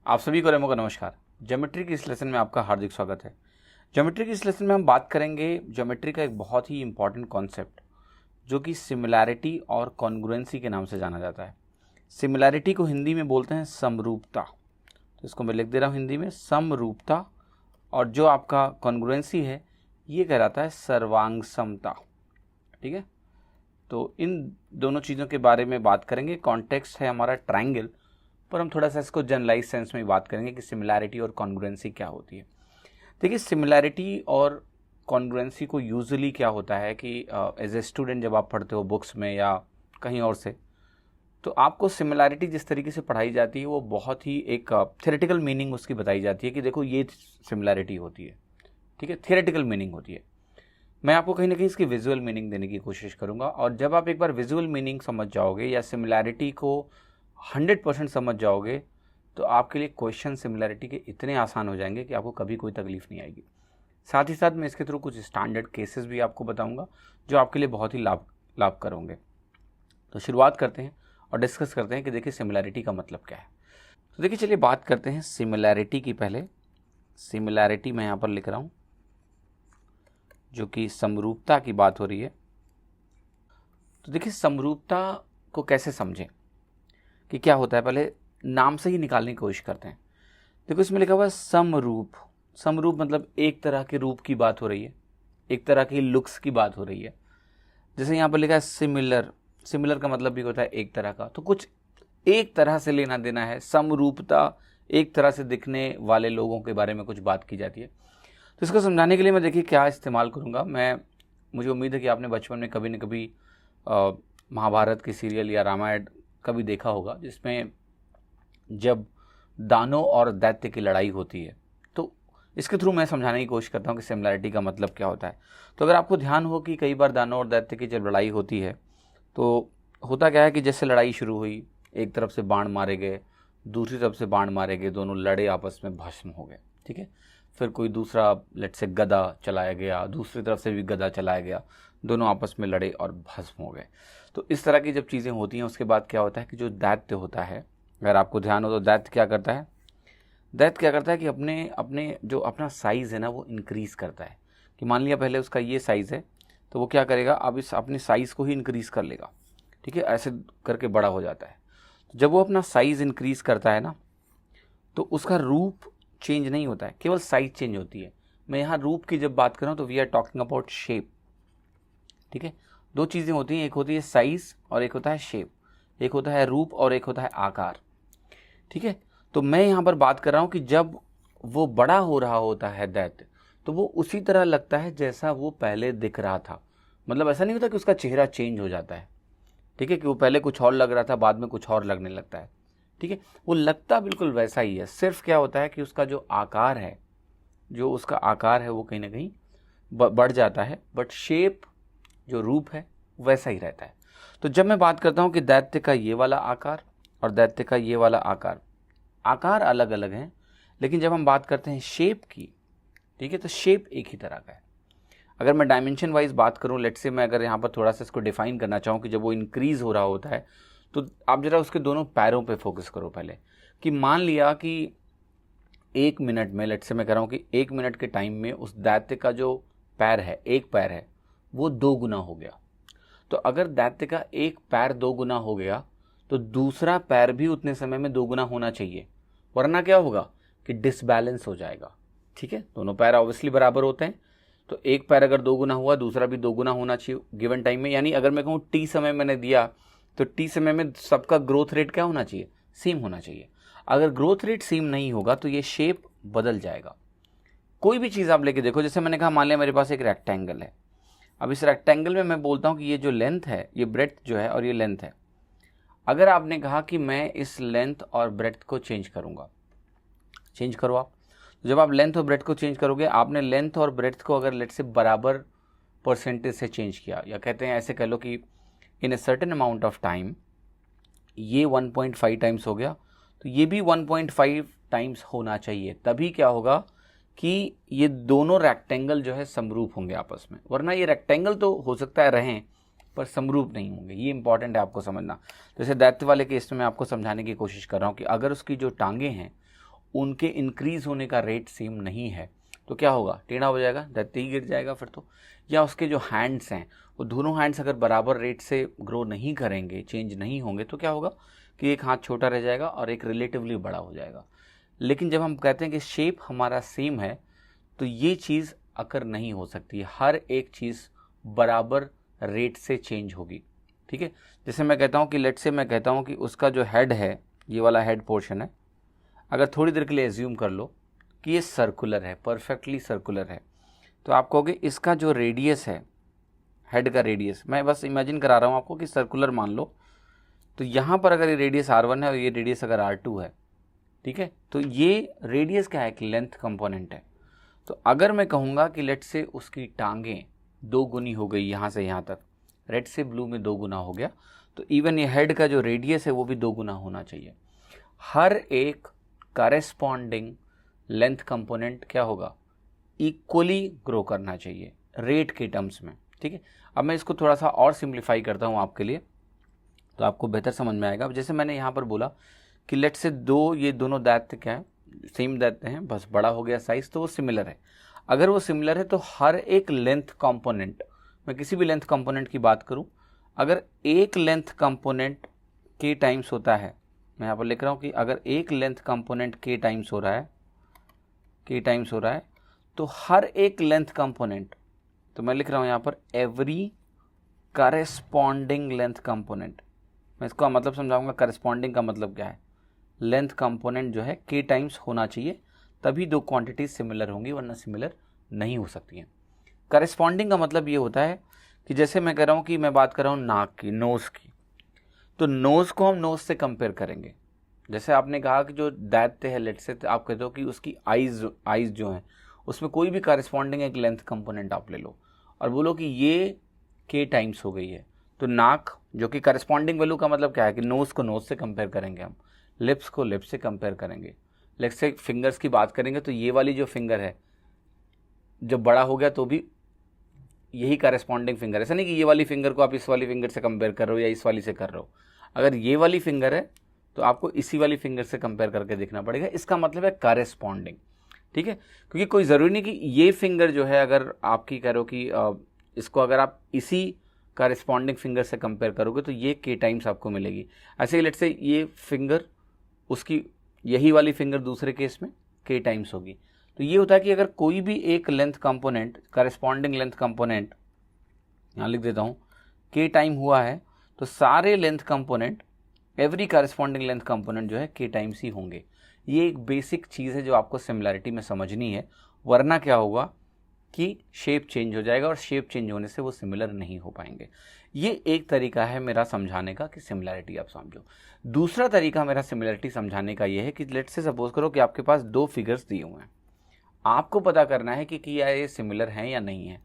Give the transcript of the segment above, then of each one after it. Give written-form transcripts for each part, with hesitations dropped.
आप सभी को रेमो का नमस्कार। ज्योमेट्री की इस लेसन में आपका हार्दिक स्वागत है। ज्योमेट्री की इस लेसन में हम बात करेंगे ज्योमेट्री का एक बहुत ही इंपॉर्टेंट कॉन्सेप्ट जो कि सिमिलैरिटी और कॉन्ग्रुएंसी के नाम से जाना जाता है। सिमिलैरिटी को हिंदी में बोलते हैं समरूपता, तो इसको मैं लिख दे रहा हूँ हिंदी में समरूपता, और जो आपका कॉन्ग्रुएंसी है ये कहलाता है सर्वांग समता। ठीक है, तो इन दोनों चीज़ों के बारे में बात करेंगे। कॉन्टेक्स्ट है हमारा ट्रायंगल, पर हम थोड़ा सा इसको जनरलाइज सेंस में बात करेंगे कि सिमिलैरिटी और कॉन्ग्रुएंसी क्या होती है। देखिए, सिमिलैरिटी और कॉन्ग्रुएंसी को यूजुअली क्या होता है कि एज ए स्टूडेंट जब आप पढ़ते हो बुक्स में या कहीं और से, तो आपको सिमिलैरिटी जिस तरीके से पढ़ाई जाती है वो बहुत ही एक थियोरेटिकल मीनिंग उसकी बताई जाती है कि देखो ये सिमिलैरिटी होती है। ठीक है, थियोरेटिकल मीनिंग होती है। मैं आपको कहीं ना कहीं इसकी विजुअल मीनिंग देने की कोशिश करूंगा, और जब आप एक बार विजुअल मीनिंग समझ जाओगे या सिमिलैरिटी को 100% समझ जाओगे तो आपके लिए क्वेश्चन सिमिलैरिटी के इतने आसान हो जाएंगे कि आपको कभी कोई तकलीफ नहीं आएगी। साथ ही साथ मैं इसके थ्रू कुछ स्टैंडर्ड केसेस भी आपको बताऊंगा जो आपके लिए बहुत ही लाभकर होंगे। तो शुरुआत करते हैं और डिस्कस करते हैं कि देखिए सिमिलैरिटी का मतलब क्या है। तो देखिए चलिए बात करते हैं सिमिलैरिटी की। पहले सिमिलैरिटी मैं यहाँ पर लिख रहा हूँ जो कि समरूपता की बात हो रही है। तो देखिए समरूपता को कैसे समझें कि क्या होता है, पहले नाम से ही निकालने की कोशिश करते हैं। देखो इसमें लिखा हुआ है समरूप। समरूप मतलब एक तरह के रूप की बात हो रही है, एक तरह की लुक्स की बात हो रही है। जैसे यहाँ पर लिखा है सिमिलर, सिमिलर का मतलब भी होता है एक तरह का, तो कुछ एक तरह से लेना देना है। समरूपता एक तरह से दिखने वाले लोगों के बारे में कुछ बात की जाती है। तो इसको समझाने के लिए मैं देखिए क्या इस्तेमाल करूँगा। मुझे उम्मीद है कि आपने बचपन में कभी न कभी महाभारत की सीरियल या रामायण कभी देखा होगा, जिसमें जब दानव और दैत्य की लड़ाई होती है, तो इसके थ्रू मैं समझाने की कोशिश करता हूँ कि सिमिलैरिटी का मतलब क्या होता है। तो अगर आपको ध्यान हो कि कई बार दानव और दैत्य की जब लड़ाई होती है तो होता क्या है कि जैसे लड़ाई शुरू हुई, एक तरफ से बाण मारे गए, दूसरी तरफ से बाण मारे गए, दोनों लड़े, आपस में भस्म हो गए। ठीक है, फिर कोई दूसरा लेट से गदा चलाया गया, दूसरी तरफ से भी गदा चलाया गया, दोनों आपस में लड़े और भस्म हो गए। तो इस तरह की जब चीज़ें होती हैं उसके बाद क्या होता है कि जो दैत्य होता है, अगर आपको ध्यान हो तो दैत्य क्या करता है, दैत्य क्या करता है कि अपने अपने जो अपना साइज़ है ना वो इंक्रीज़ करता है। कि मान लिया पहले उसका ये साइज़ है तो वो क्या करेगा, अब इस अपने साइज़ को ही इंक्रीज़ कर लेगा। ठीक है, ऐसे करके बड़ा हो जाता है। तो जब वो अपना साइज़ इंक्रीज़ करता है ना तो उसका रूप चेंज नहीं होता है, केवल साइज चेंज होती है। मैं यहाँ रूप की जब बात कर रहा हूँ तो we are talking about shape. ठीक है, दो चीज़ें होती हैं, एक होती है साइज और एक होता है शेप, एक होता है रूप और एक होता है आकार। ठीक है, तो मैं यहाँ पर बात कर रहा हूँ कि जब वो बड़ा हो रहा होता है दैत्य, तो वो उसी तरह लगता है जैसा वो पहले दिख रहा था। मतलब ऐसा नहीं होता कि उसका चेहरा चेंज हो जाता है। ठीक है, कि वो पहले कुछ और लग रहा था, बाद में कुछ और लगने लगता है। ठीक है, वो लगता बिल्कुल वैसा ही है, सिर्फ क्या होता है कि उसका जो आकार है, जो उसका आकार है वो कहीं ना कहीं बढ़ जाता है, बट शेप जो रूप है वैसा ही रहता है। तो जब मैं बात करता हूँ कि दैत्य का ये वाला आकार और दैत्य का ये वाला आकार, आकार अलग अलग हैं, लेकिन जब हम बात करते हैं शेप की, ठीक है, तो शेप एक ही तरह का है। अगर मैं डायमेंशन वाइज बात करूँ, लेट्स से मैं अगर यहाँ पर थोड़ा सा इसको डिफाइन करना चाहूँ कि जब वो इंक्रीज हो रहा होता है, तो आप जरा उसके दोनों पैरों पे फोकस करो पहले। कि मान लिया कि 1 मिनट में, लेट्स से मैं कह रहा हूँ कि 1 मिनट के टाइम में उस दैत्य का जो पैर है, एक पैर है, वो 2 गुना हो गया। तो अगर दैत्य का एक पैर 2 गुना हो गया तो दूसरा पैर भी उतने समय में 2 गुना होना चाहिए, वरना क्या होगा कि डिसबैलेंस हो जाएगा। ठीक है, दोनों पैर ऑब्वियसली बराबर होते हैं, तो एक पैर अगर 2 गुना हुआ, दूसरा भी 2 गुना होना चाहिए गिवन टाइम में। यानी अगर मैं कहूँ टी समय मैंने दिया, तो टी समय में सबका ग्रोथ रेट क्या होना चाहिए, सेम होना चाहिए। अगर ग्रोथ रेट सेम नहीं होगा तो ये शेप बदल जाएगा। कोई भी चीज़ आप लेके देखो, जैसे मैंने कहा मान लिया मेरे पास एक रेक्टेंगल है। अब इस रेक्टेंगल में मैं बोलता हूँ कि ये जो लेंथ है, ये ब्रेड्थ जो है और ये लेंथ है। अगर आपने कहा कि मैं इस लेंथ और ब्रेड्थ को चेंज करूँगा, चेंज करो आप। जब आप लेंथ और ब्रेड्थ को चेंज करोगे, आपने लेंथ और ब्रेड्थ को अगर लेट से बराबर परसेंटेज से चेंज किया, या कहते हैं ऐसे कह लो कि in a certain amount of time, ये 1.5 टाइम्स हो गया, तो ये भी 1.5 टाइम्स होना चाहिए। तभी क्या होगा कि ये दोनों रेक्टेंगल जो है समरूप होंगे आपस में, वरना ये रेक्टेंगल तो हो सकता है रहें पर समरूप नहीं होंगे। ये इंपॉर्टेंट है आपको समझना। जैसे दैत्य वाले केस में मैं आपको समझाने की कोशिश कर रहा हूँ कि अगर उसकी जो टांगे हैं उनके इंक्रीज होने का रेट सेम नहीं है तो क्या होगा, टेढ़ा हो जाएगा, दत्ते ही गिर जाएगा फिर तो। या उसके जो हैंड्स हैं वो दोनों हैंड्स अगर बराबर रेट से ग्रो नहीं करेंगे, चेंज नहीं होंगे, तो क्या होगा कि एक हाथ छोटा रह जाएगा और एक रिलेटिवली बड़ा हो जाएगा। लेकिन जब हम कहते हैं कि शेप हमारा सेम है तो ये चीज़ अकर नहीं हो सकती, हर एक चीज़ बराबर रेट से चेंज होगी। ठीक है, जैसे मैं कहता हूँ कि लेट से मैं कहता हूँ कि उसका जो हेड है, ये वाला हेड पोर्शन है, अगर थोड़ी देर के लिए एज्यूम कर लो कि ये सर्कुलर है, परफेक्टली सर्कुलर है, तो आप कहोगे इसका जो रेडियस है, हेड का रेडियस, मैं बस इमेजिन करा रहा हूँ आपको कि सर्कुलर मान लो, तो यहाँ पर अगर ये रेडियस R1 है और ये रेडियस अगर R2 है, ठीक है, तो ये रेडियस क्या है, एक लेंथ कंपोनेंट है। तो अगर मैं कहूँगा कि लेट से उसकी टांगें 2 गुनी हो गई यहाँ से यहाँ तक, रेड से ब्लू में 2 गुना हो गया, तो इवन ये हेड का जो रेडियस है वो भी 2 गुना होना चाहिए। हर एक करेस्पॉन्डिंग लेंथ कंपोनेंट क्या होगा, इक्वली ग्रो करना चाहिए रेट के टर्म्स में। ठीक है, अब मैं इसको थोड़ा सा और सिंप्लीफाई करता हूँ आपके लिए, तो आपको बेहतर समझ में आएगा। अब जैसे मैंने यहाँ पर बोला कि लेट से ये दोनों दैत्य क्या है, सेम दैत्य हैं, बस बड़ा हो गया साइज, तो वो सिमिलर है। अगर वो सिमिलर है तो हर एक लेंथ कंपोनेंट, मैं किसी भी लेंथ कंपोनेंट की बात करूं, अगर एक लेंथ कंपोनेंट के टाइम्स होता है, मैं यहाँ पर लिख रहा हूँ कि अगर एक लेंथ कंपोनेंट के टाइम्स हो रहा है, तो हर एक लेंथ कंपोनेंट, तो मैं लिख रहा हूँ यहाँ पर एवरी करेस्पॉन्डिंग लेंथ कंपोनेंट। मैं इसका मतलब समझाऊंगा, करेस्पॉन्डिंग का मतलब क्या है, लेंथ कंपोनेंट जो है के टाइम्स होना चाहिए, तभी 2 क्वांटिटीज सिमिलर होंगी, वरना सिमिलर नहीं हो सकती हैं। करेस्पॉन्डिंग का मतलब ये होता है कि जैसे मैं कह रहा हूँ कि मैं बात कर रहा हूँ नाक की, नोज़ की, तो नोज़ को हम नोज़ से कंपेयर करेंगे। जैसे आपने कहा कि जो दैत्य है लेट से, तो आप कहते हो कि उसकी आइज़ जो हैं उसमें कोई भी करेस्पॉन्डिंग एक लेंथ कंपोनेंट आप ले लो और बोलो कि ये के टाइम्स हो गई है, तो नाक जो कि करेस्पॉन्डिंग वैल्यू का मतलब क्या है कि नोज़ को नोज़ से कंपेयर करेंगे हम, लिप्स को लिप्स से कंपेयर करेंगे। लेट्स से फिंगर्स की बात करेंगे तो ये वाली जो फिंगर है जब बड़ा हो गया तो भी यही करेस्पॉन्डिंग फिंगर है, ऐसा नहीं कि ये वाली फिंगर को आप इस वाली फिंगर से कंपेयर कर रहे हो या इस वाली से कर रहे हो। अगर ये वाली फिंगर है तो आपको इसी वाली फिंगर से कंपेयर करके देखना पड़ेगा, इसका मतलब है करेस्पॉन्डिंग। ठीक है, क्योंकि कोई ज़रूरी नहीं कि ये फिंगर जो है अगर आपकी कह रहे हो कि इसको अगर आप इसी करेस्पॉन्डिंग फिंगर से कंपेयर करोगे तो ये के टाइम्स आपको मिलेगी। ऐसे ही लेट्स से ये फिंगर उसकी यही वाली फिंगर दूसरे केस में के टाइम्स होगी। तो ये होता है कि अगर कोई भी एक length component, corresponding length component, यहाँ लिख देता हूँ, के टाइम हुआ है तो सारे length component, every corresponding length component जो है के टाइम्स ही होंगे। ये एक बेसिक चीज़ है जो आपको सिमिलैरिटी में समझनी है, वरना क्या होगा कि शेप चेंज हो जाएगा और शेप चेंज होने से वो सिमिलर नहीं हो पाएंगे। ये एक तरीका है मेरा समझाने का कि सिमिलैरिटी आप समझो। दूसरा तरीका मेरा सिमिलैरिटी समझाने का ये है कि लेट्स से सपोज करो कि आपके पास 2 फिगर्स दिए हुए हैं, आपको पता करना है कि क्या ये सिमिलर हैं या नहीं है।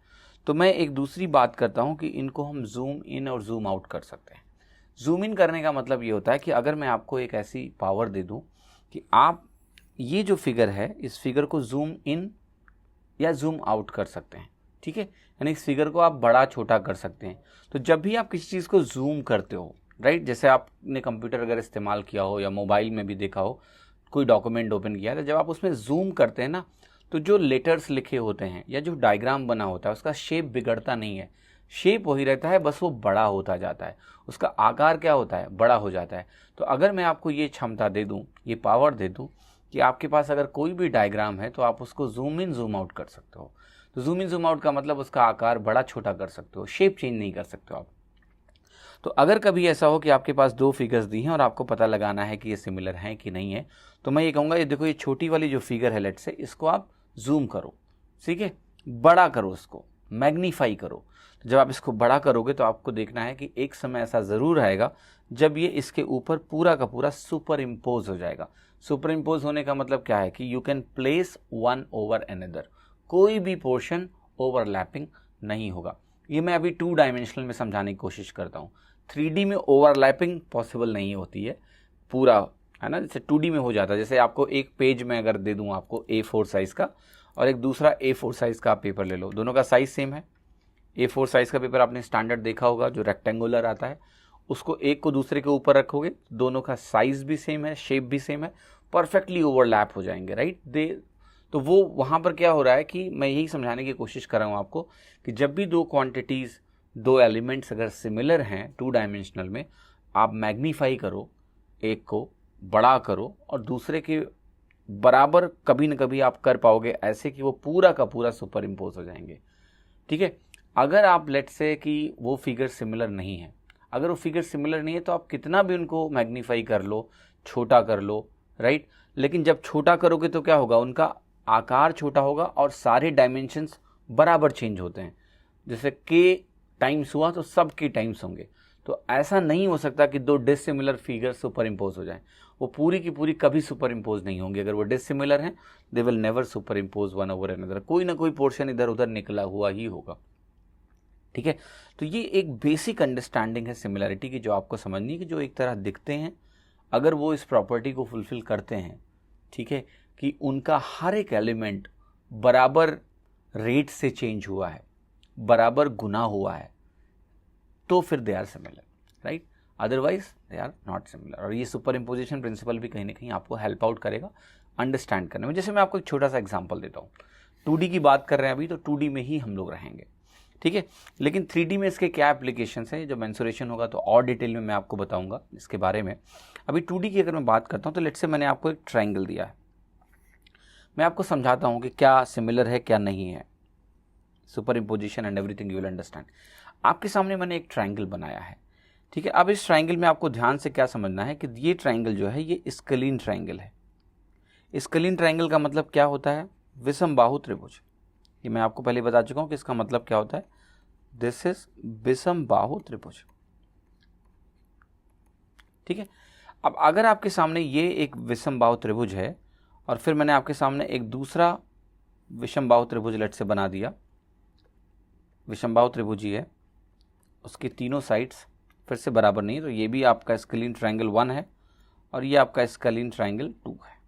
तो मैं एक दूसरी बात करता हूँ कि इनको हम जूम इन और जूम आउट कर सकते हैं। जूम इन करने का मतलब ये होता है कि अगर मैं आपको एक ऐसी पावर दे दूँ कि आप ये जो फिगर है इस फिगर को जूम इन या जूम आउट कर सकते हैं। ठीक है, यानी इस फिगर को आप बड़ा छोटा कर सकते हैं। तो जब भी आप किसी चीज़ को जूम करते हो, राइट, जैसे आपने कंप्यूटर अगर इस्तेमाल किया हो या मोबाइल में भी देखा हो, कोई डॉक्यूमेंट ओपन किया है, तो जब आप उसमें जूम करते हैं ना, तो जो लेटर्स लिखे होते हैं या जो डायग्राम बना होता है उसका शेप बिगड़ता नहीं है, शेप वही रहता है, बस वो बड़ा होता जाता है, उसका आकार क्या होता है, बड़ा हो जाता है। तो अगर मैं आपको ये क्षमता दे दूँ, ये पावर दे दूँ कि आपके पास अगर कोई भी डायग्राम है तो आप उसको जूम इन जूम आउट कर सकते हो। तो जूम इन जूम आउट का मतलब उसका आकार बड़ा छोटा कर सकते हो, शेप चेंज नहीं कर सकते हो आप। तो अगर कभी ऐसा हो कि आपके पास 2 फिगर्स दी हैं और आपको पता लगाना है कि ये सिमिलर हैं कि नहीं है, तो मैं ये कहूँगा, ये देखो, ये छोटी वाली जो फिगर है लेट से, इसको आप जूम करो, ठीक है, बड़ा करो, उसको मैग्नीफाई करो। जब आप इसको बड़ा करोगे तो आपको देखना है कि एक समय ऐसा ज़रूर आएगा जब ये इसके ऊपर पूरा का पूरा सुपर इम्पोज हो जाएगा। सुपर इम्पोज होने का मतलब क्या है कि you can place one over another, कोई भी पोर्शन ओवरलैपिंग नहीं होगा। ये मैं अभी 2 डायमेंशनल में समझाने की कोशिश करता हूँ। 3D में ओवरलैपिंग पॉसिबल नहीं होती है पूरा, है ना, जैसे 2D में हो जाता है। जैसे आपको एक पेज में अगर दे दूँ आपको A4 साइज़ का और एक दूसरा A4 साइज़ का पेपर ले लो, दोनों का साइज़ सेम है। A4 साइज़ का पेपर आपने स्टैंडर्ड देखा होगा जो रेक्टेंगुलर आता है, उसको एक को दूसरे के ऊपर रखोगे, दोनों का साइज भी सेम है, शेप भी सेम है, परफेक्टली ओवरलैप हो जाएंगे, राइट। तो वो वहाँ पर क्या हो रहा है कि मैं यही समझाने की कोशिश कर रहा हूँ आपको कि जब भी दो क्वांटिटीज़, दो एलिमेंट्स अगर सिमिलर हैं 2 डायमेंशनल में, आप मैग्नीफाई करो, एक को बड़ा करो और दूसरे के बराबर कभी न कभी आप कर पाओगे, ऐसे कि वो पूरा का पूरा सुपर इम्पोज हो जाएंगे, ठीक है। अगर आप लेट्स से कि वो फिगर सिमिलर नहीं है, अगर वो फिगर सिमिलर नहीं है तो आप कितना भी उनको मैग्नीफाई कर लो, छोटा कर लो, राइट, लेकिन जब छोटा करोगे तो क्या होगा, उनका आकार छोटा होगा और सारे डायमेंशंस बराबर चेंज होते हैं। जैसे के टाइम्स हुआ तो सब के टाइम्स होंगे। तो ऐसा नहीं हो सकता कि दो डिसिमिलर फिगर सुपर इम्पोज हो जाएं, वो पूरी की पूरी कभी सुपर इम्पोज नहीं होंगे। अगर वो डिसिमिलर हैं दे will never super impose one over another, कोई ना कोई पोर्शन इधर उधर निकला हुआ ही होगा, ठीक है। तो ये एक बेसिक अंडरस्टैंडिंग है सिमिलैरिटी की, जो आपको समझनी है कि जो एक तरह दिखते हैं, अगर वो इस प्रॉपर्टी को फुलफिल करते हैं, ठीक है, कि उनका हर एक एलिमेंट बराबर रेट से चेंज हुआ है, बराबर गुना हुआ है, तो फिर they are similar, right, otherwise they are not similar. और ये सुपर इम्पोजिशन प्रिंसिपल भी कहीं ना कहीं आपको हेल्प आउट करेगा अंडरस्टैंड करने में। जैसे मैं आपको एक छोटा सा एग्जांपल देता हूँ, 2D की बात कर रहे हैं अभी, तो 2D में ही हम लोग रहेंगे, ठीक है, लेकिन 3D में इसके क्या एप्लीकेशंस हैं, जब मेंसुरेशन होगा तो और डिटेल में मैं आपको बताऊंगा इसके बारे में। अभी 2D की अगर मैं बात करता हूँ तो लेट्स से मैंने आपको एक ट्रायंगल दिया है, मैं आपको समझाता हूँ कि क्या सिमिलर है क्या नहीं है, super imposition and everything you will understand. आपके सामने मैंने एक ट्रायंगल बनाया है, ठीक है। अब इस ट्रायंगल में आपको ध्यान से क्या समझना है कि ये ट्रायंगल जो है ये स्केलीन ट्रायंगल है। स्केलीन ट्रायंगल का मतलब क्या होता है, विषमबाहु त्रिभुज। ये मैं आपको पहले बता चुका हूँ कि इसका मतलब क्या होता है, दिस इज विषमबाहु त्रिभुज, ठीक है। अब अगर आपके सामने ये एक विषमबाहु त्रिभुज है और फिर मैंने आपके सामने एक दूसरा विषमबाहु त्रिभुज लेट से बना दिया, विषमबाहु त्रिभुज ही है, उसके तीनों साइड्स फिर से बराबर नहीं है, तो ये भी आपका स्केलीन ट्रायंगल 1 है और ये आपका स्केलीन ट्रायंगल 2 है।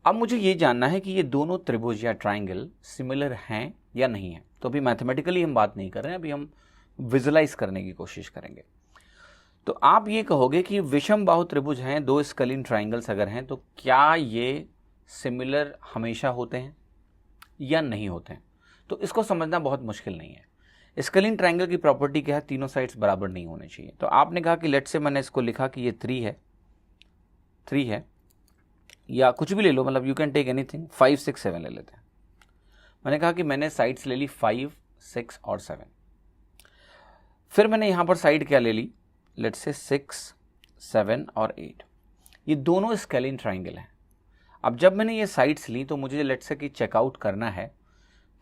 अब मुझे ये जानना है कि ये दोनों त्रिभुज या ट्रायंगल सिमिलर हैं या नहीं है। तो अभी मैथमेटिकली हम बात नहीं कर रहे हैं, अभी हम विजुलाइज करने की कोशिश करेंगे। तो आप ये कहोगे कि विषमबाहु त्रिभुज हैं, दो स्केलीन ट्रायंगल्स अगर हैं, तो क्या ये सिमिलर हमेशा होते हैं या नहीं होते हैं। तो इसको समझना बहुत मुश्किल नहीं है। स्केलीन ट्रायंगल की प्रॉपर्टी क्या है, तीनों साइड्स बराबर नहीं होने चाहिए। तो आपने कहा कि लेट से मैंने इसको लिखा कि ये 3 है या कुछ भी ले लो, मतलब यू कैन टेक एनीथिंग, 5, 6, 7 ले लेते हैं। मैंने कहा कि मैंने साइड्स ले ली 5, 6 और 7। फिर मैंने यहाँ पर साइड क्या ले ली, लेट से 6, 7 और 8। ये दोनों स्केलीन ट्रायंगल हैं। अब जब मैंने ये साइड्स ली तो मुझे लेट से कि चेकआउट करना है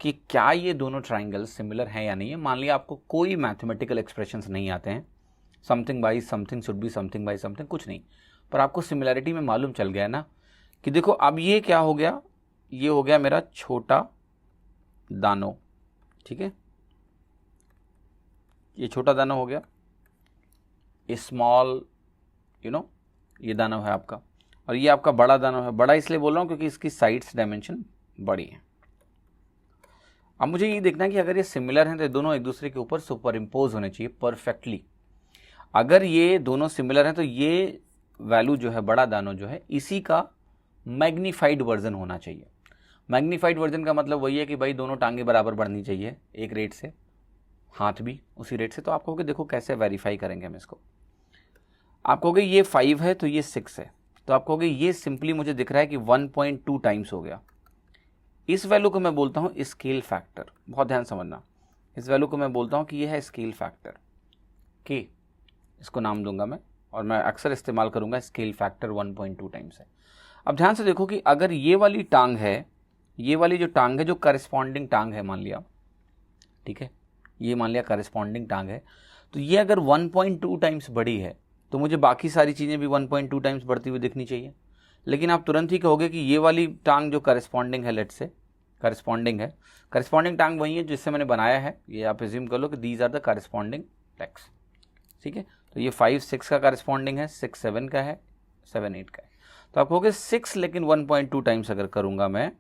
कि क्या ये दोनों ट्रायंगल सिमिलर हैं या नहीं है। मान लिया आपको कोई मैथमेटिकल एक्सप्रेशंस नहीं आते हैं, something by something should be something by something, कुछ नहीं, पर आपको सिमिलैरिटी में मालूम चल गया ना कि देखो अब ये क्या हो गया, ये हो गया मेरा छोटा दानो, ठीक है, ये छोटा दानो हो गया, स्मॉल ये दानो है आपका, और ये आपका बड़ा दानो है। बड़ा इसलिए बोल रहा हूँ क्योंकि इसकी साइड्स डायमेंशन बड़ी है। अब मुझे ये देखना है कि अगर ये सिमिलर हैं तो दोनों एक दूसरे के ऊपर सुपर इम्पोज होने चाहिए परफेक्टली। अगर ये दोनों सिमिलर हैं तो ये वैल्यू जो है, बड़ा दानो जो है, इसी का मैग्नीफाइड वर्जन होना चाहिए। मैग्नीफाइड वर्जन का मतलब वही है कि भाई दोनों टांगे बराबर बढ़नी चाहिए एक रेट से, हाथ भी उसी रेट से। तो आप कहोगे देखो कैसे वेरीफाई करेंगे हम इसको। आप कहोगे ये 5 है तो ये 6 है, तो आप कहोगे ये सिंपली मुझे दिख रहा है कि 1.2 टाइम्स हो गया। इस वैल्यू को मैं बोलता हूँ स्केल फैक्टर। बहुत ध्यान समझना, इस वैल्यू को मैं बोलता हूँ कि यह है स्केल फैक्टर के, इसको नाम दूंगा मैं, और मैं अक्सर इस्तेमाल करूंगा स्केल फैक्टर 1.2 टाइम्स है। अब ध्यान से देखो कि अगर ये वाली टांग है, ये वाली जो टांग है, जो करस्पॉन्डिंग टांग है मान लिया, ठीक है, ये मान लिया करस्पॉन्डिंग टांग है, तो ये अगर 1.2 टाइम्स बड़ी है तो मुझे बाकी सारी चीज़ें भी 1.2 टाइम्स बढ़ती हुई दिखनी चाहिए। लेकिन आप तुरंत ही कहोगे कि ये वाली टांग जो करस्पॉन्डिंग है, लेट से करस्पॉन्डिंग है, करस्पॉन्डिंग टांग वही है जिससे मैंने बनाया है, ये आप एज्यूम कर लो कि these are the corresponding legs, ठीक है। तो ये 5, 6 का करस्पॉन्डिंग है, 6, 7 का है, 7, 8 का है। तो आप कहोगे 6 लेकिन 1.2 टाइम्स अगर करूँगा मैं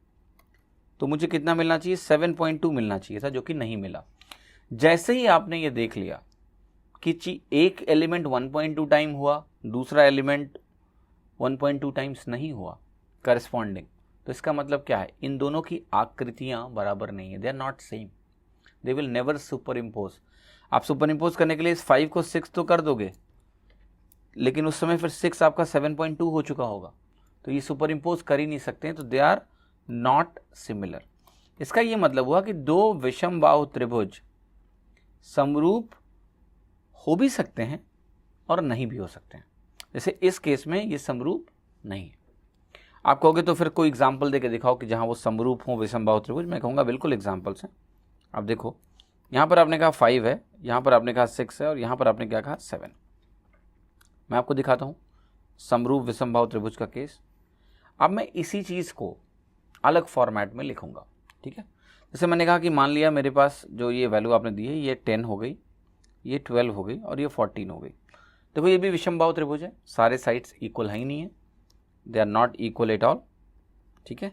तो मुझे कितना मिलना चाहिए, 7.2 मिलना चाहिए था, जो कि नहीं मिला। जैसे ही आपने ये देख लिया एक एलिमेंट 1.2 टाइम हुआ, दूसरा एलिमेंट 1.2 टाइम्स नहीं हुआ करस्पॉन्डिंग, तो इसका मतलब क्या है, इन दोनों की आकृतियां बराबर नहीं है, they are not same, they will never superimpose. आप सुपर इम्पोज करने के लिए इस 5 को 6 तो कर दोगे, लेकिन उस समय फिर 6 आपका 7.2 हो चुका होगा, तो ये सुपर इम्पोज कर ही नहीं सकते हैं, तो दे आर नॉट सिमिलर। इसका ये मतलब हुआ कि दो विषमबाहु त्रिभुज समरूप हो भी सकते हैं और नहीं भी हो सकते हैं। जैसे इस केस में ये समरूप नहीं है। आप कहोगे तो फिर कोई एग्जाम्पल देके दिखाओ कि जहां वो समरूप हो विषमबाहु त्रिभुज। मैं कहूँगा बिल्कुल एग्जाम्पल्स हैं। आप देखो, यहाँ पर आपने कहा 5 है, यहाँ पर आपने कहा 6 है, और यहाँ पर आपने क्या कहा 7। मैं आपको दिखाता हूँ समरूप विषमबाहु त्रिभुज का केस। अब मैं इसी चीज़ को अलग फॉर्मेट में लिखूंगा, ठीक है। जैसे मैंने कहा कि मान लिया मेरे पास जो ये वैल्यू आपने दी है, ये 10 हो गई, ये 12 हो गई और ये 14 हो गई। देखो ये भी विषमबाहु त्रिभुज है, सारे साइड्स इक्वल है ही नहीं है, they are not equal at all, ठीक है।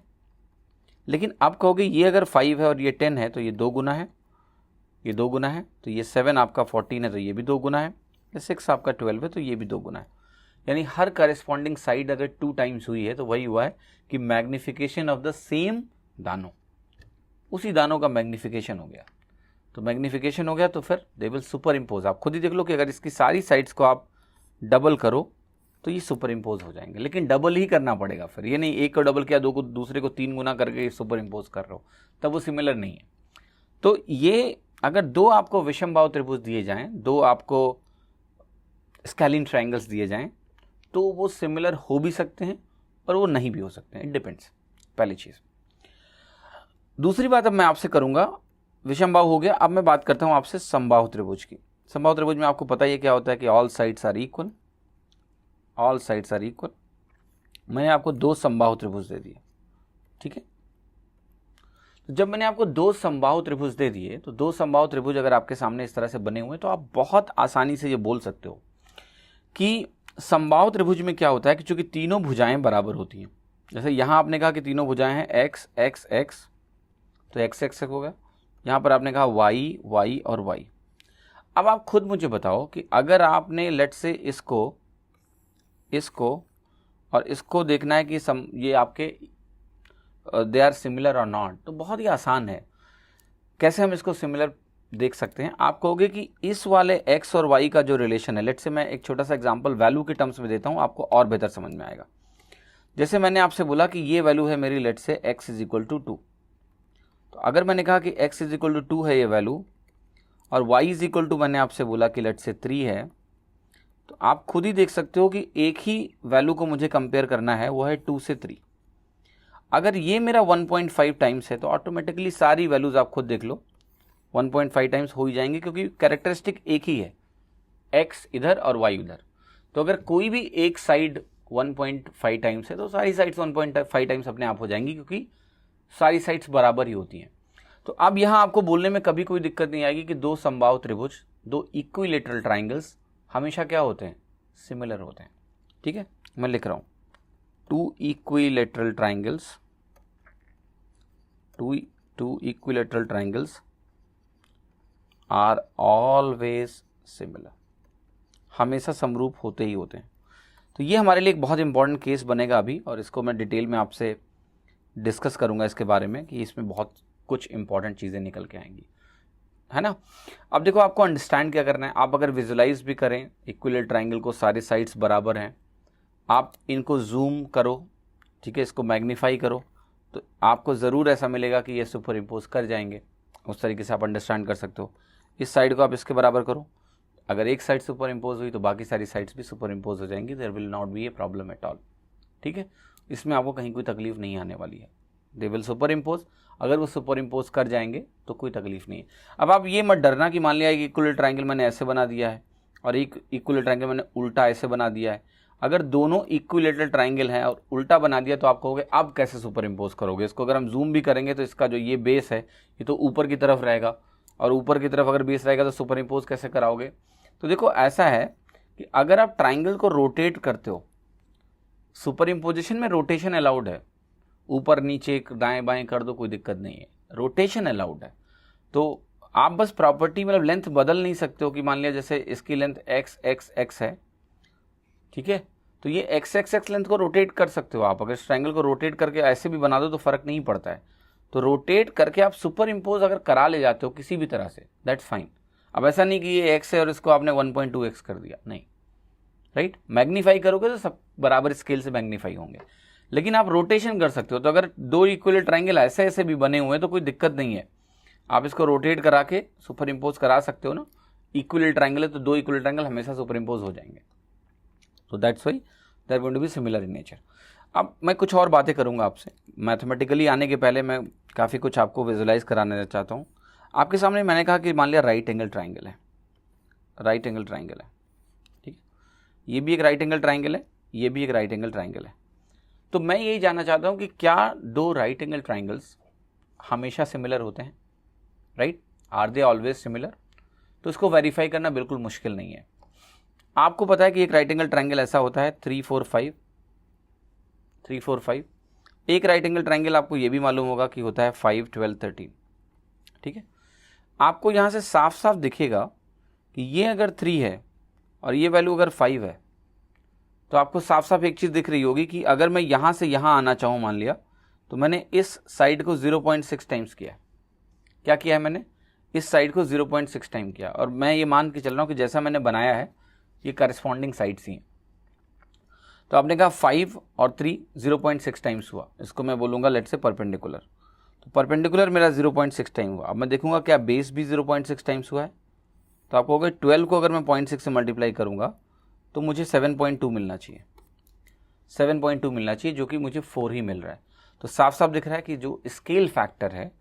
लेकिन आप कहोगे ये अगर 5 है और ये 10 है तो ये 2 गुना है, ये 2 गुना है, तो ये 7 आपका 14 है तो ये भी 2 गुना है, ये 6 आपका 12 है तो ये भी 2 गुना है। यानी हर करेस्पॉन्डिंग साइड अगर 2 टाइम्स हुई है तो वही हुआ है कि मैग्निफिकेशन ऑफ द सेम दानों, उसी दानों का मैग्निफिकेशन हो गया। तो मैग्निफिकेशन हो गया तो फिर दे विल सुपर इम्पोज। आप खुद ही देख लो कि अगर इसकी सारी साइड्स को आप डबल करो तो ये सुपर इम्पोज हो जाएंगे, लेकिन डबल ही करना पड़ेगा फिर, ये नहीं एक को डबल किया, दो को दूसरे को 3 गुना करके सुपर इम्पोज कर रहे हो, तब वो सिमिलर नहीं है। तो ये अगर दो आपको विषमबाहु त्रिभुज दिए जाएं, दो आपको स्केलिन ट्रायंगल्स दिए जाएं, तो वो सिमिलर हो भी सकते हैं और वो नहीं भी हो सकते हैं, इट डिपेंड्स। पहली चीज़। दूसरी बात अब मैं आपसे करूंगा, विषमबाहु हो गया, अब मैं बात करता हूं आपसे समबाहु त्रिभुज की। समबाहु त्रिभुज में आपको पता ही है क्या होता है कि all sides are equal, all sides are equal. मैंने आपको 2 समबाहु त्रिभुज दे दिए, ठीक है। तो जब मैंने आपको 2 समबाहु त्रिभुज दे दिए, तो 2 समबाहु त्रिभुज अगर आपके सामने इस तरह से बने हुए, तो आप बहुत आसानी से ये बोल सकते हो कि समबाहु त्रिभुज में क्या होता है कि चूंकि तीनों भुजाएं बराबर होती हैं, जैसे यहां आपने कहा कि तीनों भुजाएं हैं x x x, तो x x हो गया। यहां पर आपने कहा y y और y। अब आप खुद मुझे बताओ कि अगर आपने लेट से इसको और इसको देखना है कि ये आपके दे आर सिमिलर और नॉट, तो बहुत ही आसान है। कैसे हम इसको सिमिलर देख सकते हैं? आप कहोगे कि इस वाले x और y का जो रिलेशन है, लेट से मैं एक छोटा सा एग्जांपल वैल्यू के टर्म्स में देता हूं, आपको और बेहतर समझ में आएगा। जैसे मैंने आपसे बोला कि ये वैल्यू है मेरी, लेट से x इज इक्वल टू 2, तो अगर मैंने कहा कि x इज इक्वल टू 2 है ये वैल्यू, और y इज इक्वल टू मैंने आपसे बोला कि लेट से 3 है, तो आप खुद ही देख सकते हो कि एक ही वैल्यू को मुझे कंपेयर करना है, वो है 2 से 3। अगर ये मेरा 1.5 टाइम्स है तो ऑटोमेटिकली सारी वैल्यूज आप खुद देख लो 1.5 टाइम्स हो ही जाएंगे, क्योंकि कैरेक्टरिस्टिक एक ही है, x इधर और y उधर। तो अगर कोई भी एक साइड 1.5 टाइम्स है तो सारी साइड्स 1.5 टाइम्स अपने आप हो जाएंगी, क्योंकि सारी साइड्स बराबर ही होती हैं। तो अब यहाँ आपको बोलने में कभी कोई दिक्कत नहीं आएगी कि 2 समबाहु त्रिभुज, 2 इक्विलेटरल ट्राइंगल्स हमेशा क्या होते हैं? सिमिलर होते हैं, ठीक है। मैं लिख रहा हूँ 2 equilateral triangles, 2 equilateral triangles are always similar, हमेशा समरूप होते ही होते हैं। तो ये हमारे लिए एक बहुत इंपॉर्टेंट केस बनेगा अभी, और इसको मैं डिटेल में आपसे डिस्कस करूंगा इसके बारे में कि इसमें बहुत कुछ इंपॉर्टेंट चीज़ें निकल के आएंगी, है ना। अब देखो आपको अंडरस्टैंड क्या करना है। आप अगर विजुलाइज भी करें इक्विलेटरल ट्राइंगल को, सारे साइड्स बराबर हैं, आप इनको जूम करो, ठीक है, इसको मैग्नीफाई करो, तो आपको ज़रूर ऐसा मिलेगा कि ये सुपर इम्पोज कर जाएंगे। उस तरीके से आप अंडरस्टैंड कर सकते हो। इस साइड को आप इसके बराबर करो, अगर एक साइड सुपर इम्पोज हुई तो बाकी सारी साइड्स भी सुपर इम्पोज हो जाएंगी। There will not be a problem at all, ठीक है। इसमें आपको कहीं कोई तकलीफ नहीं आने वाली है। दे विल सुपर इम्पोज, अगर वो सुपर इम्पोज कर जाएंगे तो कोई तकलीफ नहीं है। अब आप ये मत डरना कि मान लिया एक इक्विलेटरल ट्राइंगल मैंने ऐसे बना दिया है और एक इक्विलेटरल ट्राइंगल मैंने उल्टा ऐसे बना दिया है। अगर दोनों इक्विलेटरल ट्राइंगल हैं और उल्टा बना दिया तो आप कहोगे अब कैसे सुपर इम्पोज करोगे इसको? अगर हम जूम भी करेंगे तो इसका जो ये बेस है ये तो ऊपर की तरफ रहेगा, और ऊपर की तरफ अगर बेस रहेगा तो सुपर इम्पोज कैसे कराओगे? तो देखो ऐसा है कि अगर आप ट्राइंगल को रोटेट करते हो, सुपर इम्पोजिशन में रोटेशन अलाउड है, ऊपर नीचे दाएं बाएं कर दो कोई दिक्कत नहीं है, रोटेशन अलाउड है। तो आप बस प्रॉपर्टी मतलब लेंथ बदल नहीं सकते हो कि मान लिया जैसे इसकी लेंथ एक्स एक्स एक्स है, ठीक है, तो ये एक्स एक्स एक्स लेंथ को रोटेट कर सकते हो आप। अगर इस ट्रायंगल को रोटेट करके ऐसे भी बना दो तो फर्क नहीं पड़ता है, तो रोटेट करके आप सुपर इम्पोज अगर करा ले जाते हो किसी भी तरह से, दैट्स फाइन। अब ऐसा नहीं कि ये एक्स है और इसको आपने 1.2x कर दिया, नहीं, राइट। मैग्नीफाई करोगे तो सब बराबर स्केल से मैग्नीफाई होंगे, लेकिन आप रोटेशन कर सकते हो। तो अगर दो इक्वल ट्रायंगल ऐसे ऐसे भी बने हुए हैं तो कोई दिक्कत नहीं है, आप इसको रोटेट करा के सुपर इम्पोज करा सकते हो ना। इक्वल ट्रायंगल है तो दो इक्वल ट्रायंगल हमेशा सुपर इम्पोज हो जाएंगे, तो that's why they are going to be similar in nature. अब मैं कुछ और बातें करूंगा आपसे, मैथमेटिकली आने के पहले मैं काफ़ी कुछ आपको विजुलाइज कराने चाहता हूँ। आपके सामने मैंने कहा कि मान लिया राइट एंगल ट्रायंगल है, राइट एंगल ट्रायंगल है, ठीक है, ये भी एक राइट एंगल ट्रायंगल है, ये भी एक राइट एंगल ट्रायंगल है। तो मैं यही जानना चाहता हूँ कि क्या दो राइट एंगल ट्रायंगल्स हमेशा सिमिलर होते हैं, right, are they always similar? तो इसको वेरीफाई करना बिल्कुल मुश्किल नहीं है। आपको पता है कि एक राइट एंगल ट्रायंगल ऐसा होता है 3 4 5, 3 4 5। एक राइट एंगल ट्रायंगल आपको ये भी मालूम होगा कि होता है 5 12 13, ठीक है। आपको यहाँ से साफ साफ दिखेगा कि ये अगर 3 है और ये वैल्यू अगर 5 है, तो आपको साफ साफ एक चीज़ दिख रही होगी कि अगर मैं यहाँ से यहाँ आना चाहूँ, मान लिया, तो मैंने इस साइड को 0.6 टाइम्स किया। क्या किया है मैंने? इस साइड को 0.6 टाइम किया, और मैं ये मान के चल रहा हूँ कि जैसा मैंने बनाया है ये करस्पॉन्डिंग साइड्स ही हैं। तो आपने कहा 5 और 3 0.6 टाइम्स हुआ, इसको मैं बोलूँगा लेट से परपेंडिकुलर। तो परपेंडिकुलर मेरा 0.6 टाइम हुआ। अब मैं देखूंगा क्या बेस भी 0.6 टाइम्स हुआ है, तो आपको अगर 12 को अगर मैं 0.6 से मल्टीप्लाई करूँगा तो मुझे 7.2 मिलना चाहिए, 7.2 मिलना चाहिए, जो कि मुझे 4 ही मिल रहा है। तो साफ साफ दिख रहा है कि जो स्केल फैक्टर है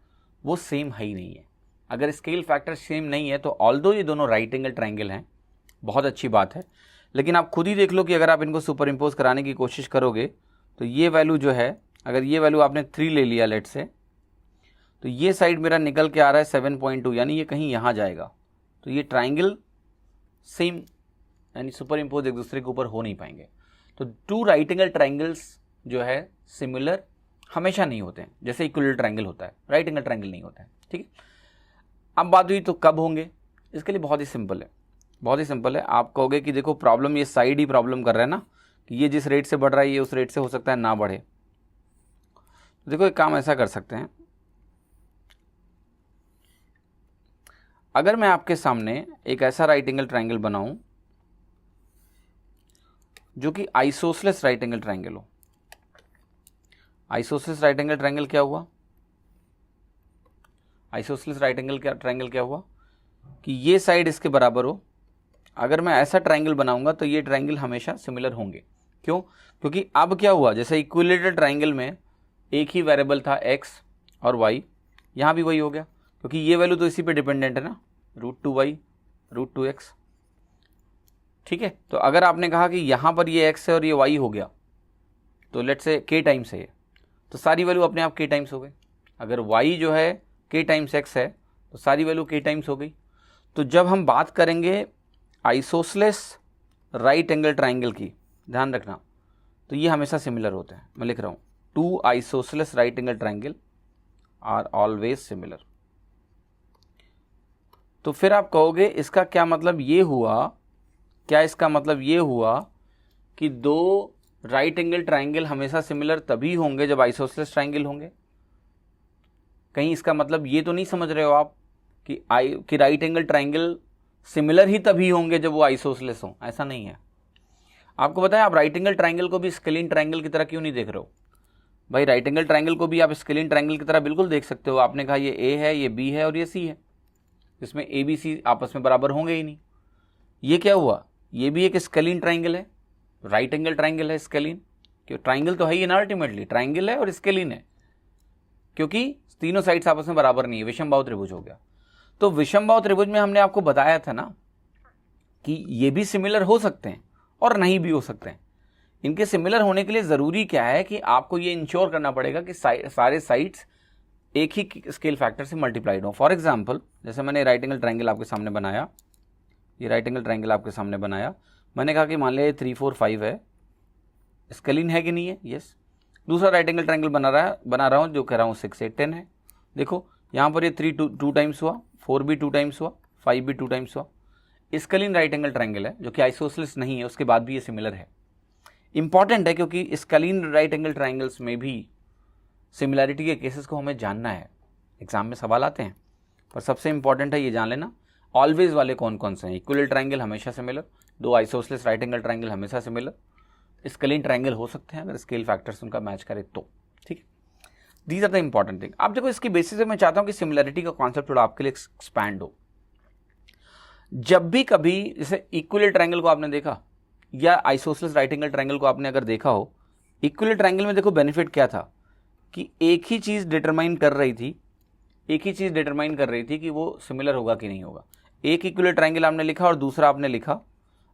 वो सेम है ही नहीं है। अगर स्केल फैक्टर सेम नहीं है तो ऑल्दो ये दोनों राइट एंगल ट्रायंगल हैं, बहुत अच्छी बात है, लेकिन आप खुद ही देख लो कि अगर आप इनको सुपर इम्पोज कराने की कोशिश करोगे तो ये वैल्यू जो है, अगर ये वैल्यू आपने 3 ले लिया लेट से, तो ये साइड मेरा निकल के आ रहा है 7.2, यानी ये कहीं यहाँ जाएगा, तो ये ट्रायंगल सेम यानी सुपर इम्पोज एक दूसरे के ऊपर हो नहीं पाएंगे। तो टू राइट एंगल ट्रायंगल्स जो है सिमिलर हमेशा नहीं होते हैं, जैसे इक्वल ट्रायंगल होता है, राइट एंगल ट्रायंगल नहीं होता है, ठीक है। अब बात हुई तो कब होंगे, इसके लिए बहुत ही सिंपल है, बहुत ही सिंपल है। आप कहोगे कि देखो प्रॉब्लम ये साइड ही प्रॉब्लम कर रहा है ना, कि ये जिस रेट से बढ़ रहा है ये उस रेट से हो सकता है ना बढ़े। तो देखो एक काम ऐसा कर सकते हैं, अगर मैं आपके सामने एक ऐसा राइट एंगल ट्रायंगल बनाऊं जो कि आइसोसेलेस राइट एंगल ट्रायंगल हो। आइसोसेलेस राइट एंगल ट्रायंगल क्या हुआ? आइसोसेलेस राइट एंगल ट्रायंगल क्या हुआ कि ये साइड इसके बराबर हो। अगर मैं ऐसा ट्रायंगल बनाऊंगा तो ये ट्रायंगल हमेशा सिमिलर होंगे। क्यों? क्योंकि अब क्या हुआ, जैसे इक्विलेटरल ट्रायंगल में एक ही वेरिएबल था x और y, यहाँ भी वही हो गया, क्योंकि ये वैल्यू तो इसी पे डिपेंडेंट है ना, √2y √2x, ठीक है। तो अगर आपने कहा कि यहाँ पर ये x है और ये y हो गया, तो लेट्स से k टाइम्स है ये, तो सारी वैल्यू अपने आप k टाइम्स हो गई। अगर y जो है k टाइम्स x है तो सारी वैल्यू k टाइम्स हो गई। तो जब हम बात करेंगे आइसोसेलेस राइट एंगल ट्रायंगल की, ध्यान रखना, तो ये हमेशा सिमिलर होते हैं। मैं लिख रहा हूँ, two isosceles right angle triangle are always similar. तो फिर आप कहोगे इसका क्या मतलब ये हुआ, क्या इसका मतलब ये हुआ कि दो राइट एंगल ट्रायंगल हमेशा सिमिलर तभी होंगे जब आइसोसेलेस ट्रायंगल होंगे? कहीं इसका मतलब ये तो नहीं समझ रहे हो आप कि राइट एंगल ट्रायंगल सिमिलर ही तभी होंगे जब वो आइसोसेलेस हों? ऐसा नहीं है। आपको पता है आप राइट एंगल ट्रायंगल को भी स्केलिन ट्रायंगल की तरह क्यों नहीं देख रहे हो? भाई राइट एंगल ट्रायंगल को भी आप स्केलिन ट्रायंगल की तरह बिल्कुल देख सकते हो। आपने कहा ये ए है, ये बी है और ये सी है, इसमें ए बी सी आपस में बराबर होंगे ही नहीं। ये क्या हुआ, ये भी एक स्केलिन ट्रायंगल है, राइट एंगल ट्रायंगल है स्केलिन, क्यों? ट्रायंगल तो है ही ना, अल्टीमेटली ट्रायंगल है और स्केलिन है, क्योंकि तीनों साइड्स आपस में बराबर नहीं है, विषमबाहु त्रिभुज हो गया। तो विषमबाहु त्रिभुज में हमने आपको बताया था ना कि ये भी सिमिलर हो सकते हैं और नहीं भी हो सकते हैं। इनके सिमिलर होने के लिए ज़रूरी क्या है कि आपको ये इंश्योर करना पड़ेगा कि सारे साइड्स एक ही स्केल फैक्टर से मल्टीप्लाइड हो। फॉर एग्जांपल, जैसे मैंने राइट एंगल ट्रायंगल आपके सामने बनाया, ये राइट एंगल ट्रायंगल आपके सामने बनाया, मैंने कहा कि मान लिया 3 4 5 है, स्केलिन है कि नहीं है? यस। दूसरा राइट एंगल ट्रायंगल बना रहा हूँ जो कह रहा हूँ 6 8 10 है। देखो यहाँ पर ये 3 टू टाइम्स हुआ, 4 भी 2 टाइम्स हुआ, 5 भी 2 टाइम्स हुआ। स्केलिन राइट एंगल ट्रायंगल है जो कि आइसोसेलेस नहीं है, उसके बाद भी ये सिमिलर है। इंपॉर्टेंट है क्योंकि स्केलिन राइट एंगल ट्रायंगल्स में भी सिमिलैरिटी के केसेस को हमें जानना है, एग्जाम में सवाल आते हैं। पर सबसे इंपॉर्टेंट है ये जान लेना ऑलवेज वाले कौन कौन से हैं। इक्विलेटरल ट्रायंगल हमेशा similar, 2 isosceles right angle triangle हमेशा सिमिलर, स्केलिन ट्रायंगल हो सकते हैं अगर स्केल फैक्टर्स उनका मैच करे तो। ठीक है, these are the important thing. अब देखो इसकी बेसिस पे मैं चाहता हूं कि सिमिलैरिटी का कॉन्सेप्ट थोड़ा आपके लिए एक्सपैंड हो। जब भी कभी जैसे इक्विलेटरल ट्रायंगल को आपने देखा या आइसोसेलेस राइट एंगल ट्रायंगल को आपने अगर देखा हो, इक्विलेटरल ट्रायंगल में देखो बेनिफिट क्या था कि एक ही चीज डिटरमाइन कर रही थी कि वो सिमिलर होगा कि नहीं होगा। एक इक्विलेटरल ट्रायंगल आपने लिखा और दूसरा आपने लिखा,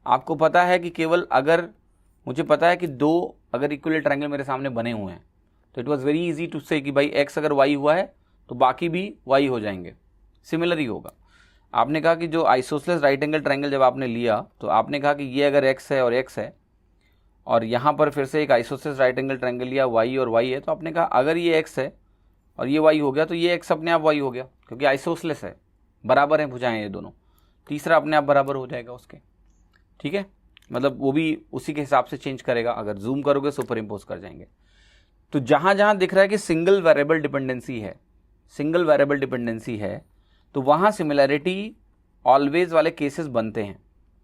आपको पता है कि केवल अगर मुझे पता है कि 2 अगर इक्विलेटरल ट्रायंगल मेरे सामने बने हुए हैं तो it was very easy to say कि भाई x अगर y हुआ है तो बाकी भी y हो जाएंगे, सिमिलर ही होगा। आपने कहा कि जो आइसोसेलेस राइट एंगल ट्रायंगल जब आपने लिया तो आपने कहा कि ये अगर x है और x है और यहाँ पर फिर से एक आइसोसेलेस राइट एंगल ट्रायंगल लिया y और y है, तो आपने कहा अगर ये x है और ये y हो गया तो ये x अपने आप y हो गया क्योंकि आइसोसेलेस है, बराबर हैं भुजाएं ये दोनों, तीसरा अपने आप बराबर हो जाएगा उसके। ठीक है, मतलब वो भी उसी के हिसाब से चेंज करेगा, अगर जूम करोगे सुपर इम्पोज कर जाएंगे। तो जहां जहां दिख रहा है कि सिंगल वेरिएबल डिपेंडेंसी है तो वहां सिमिलैरिटी ऑलवेज वाले केसेस बनते हैं।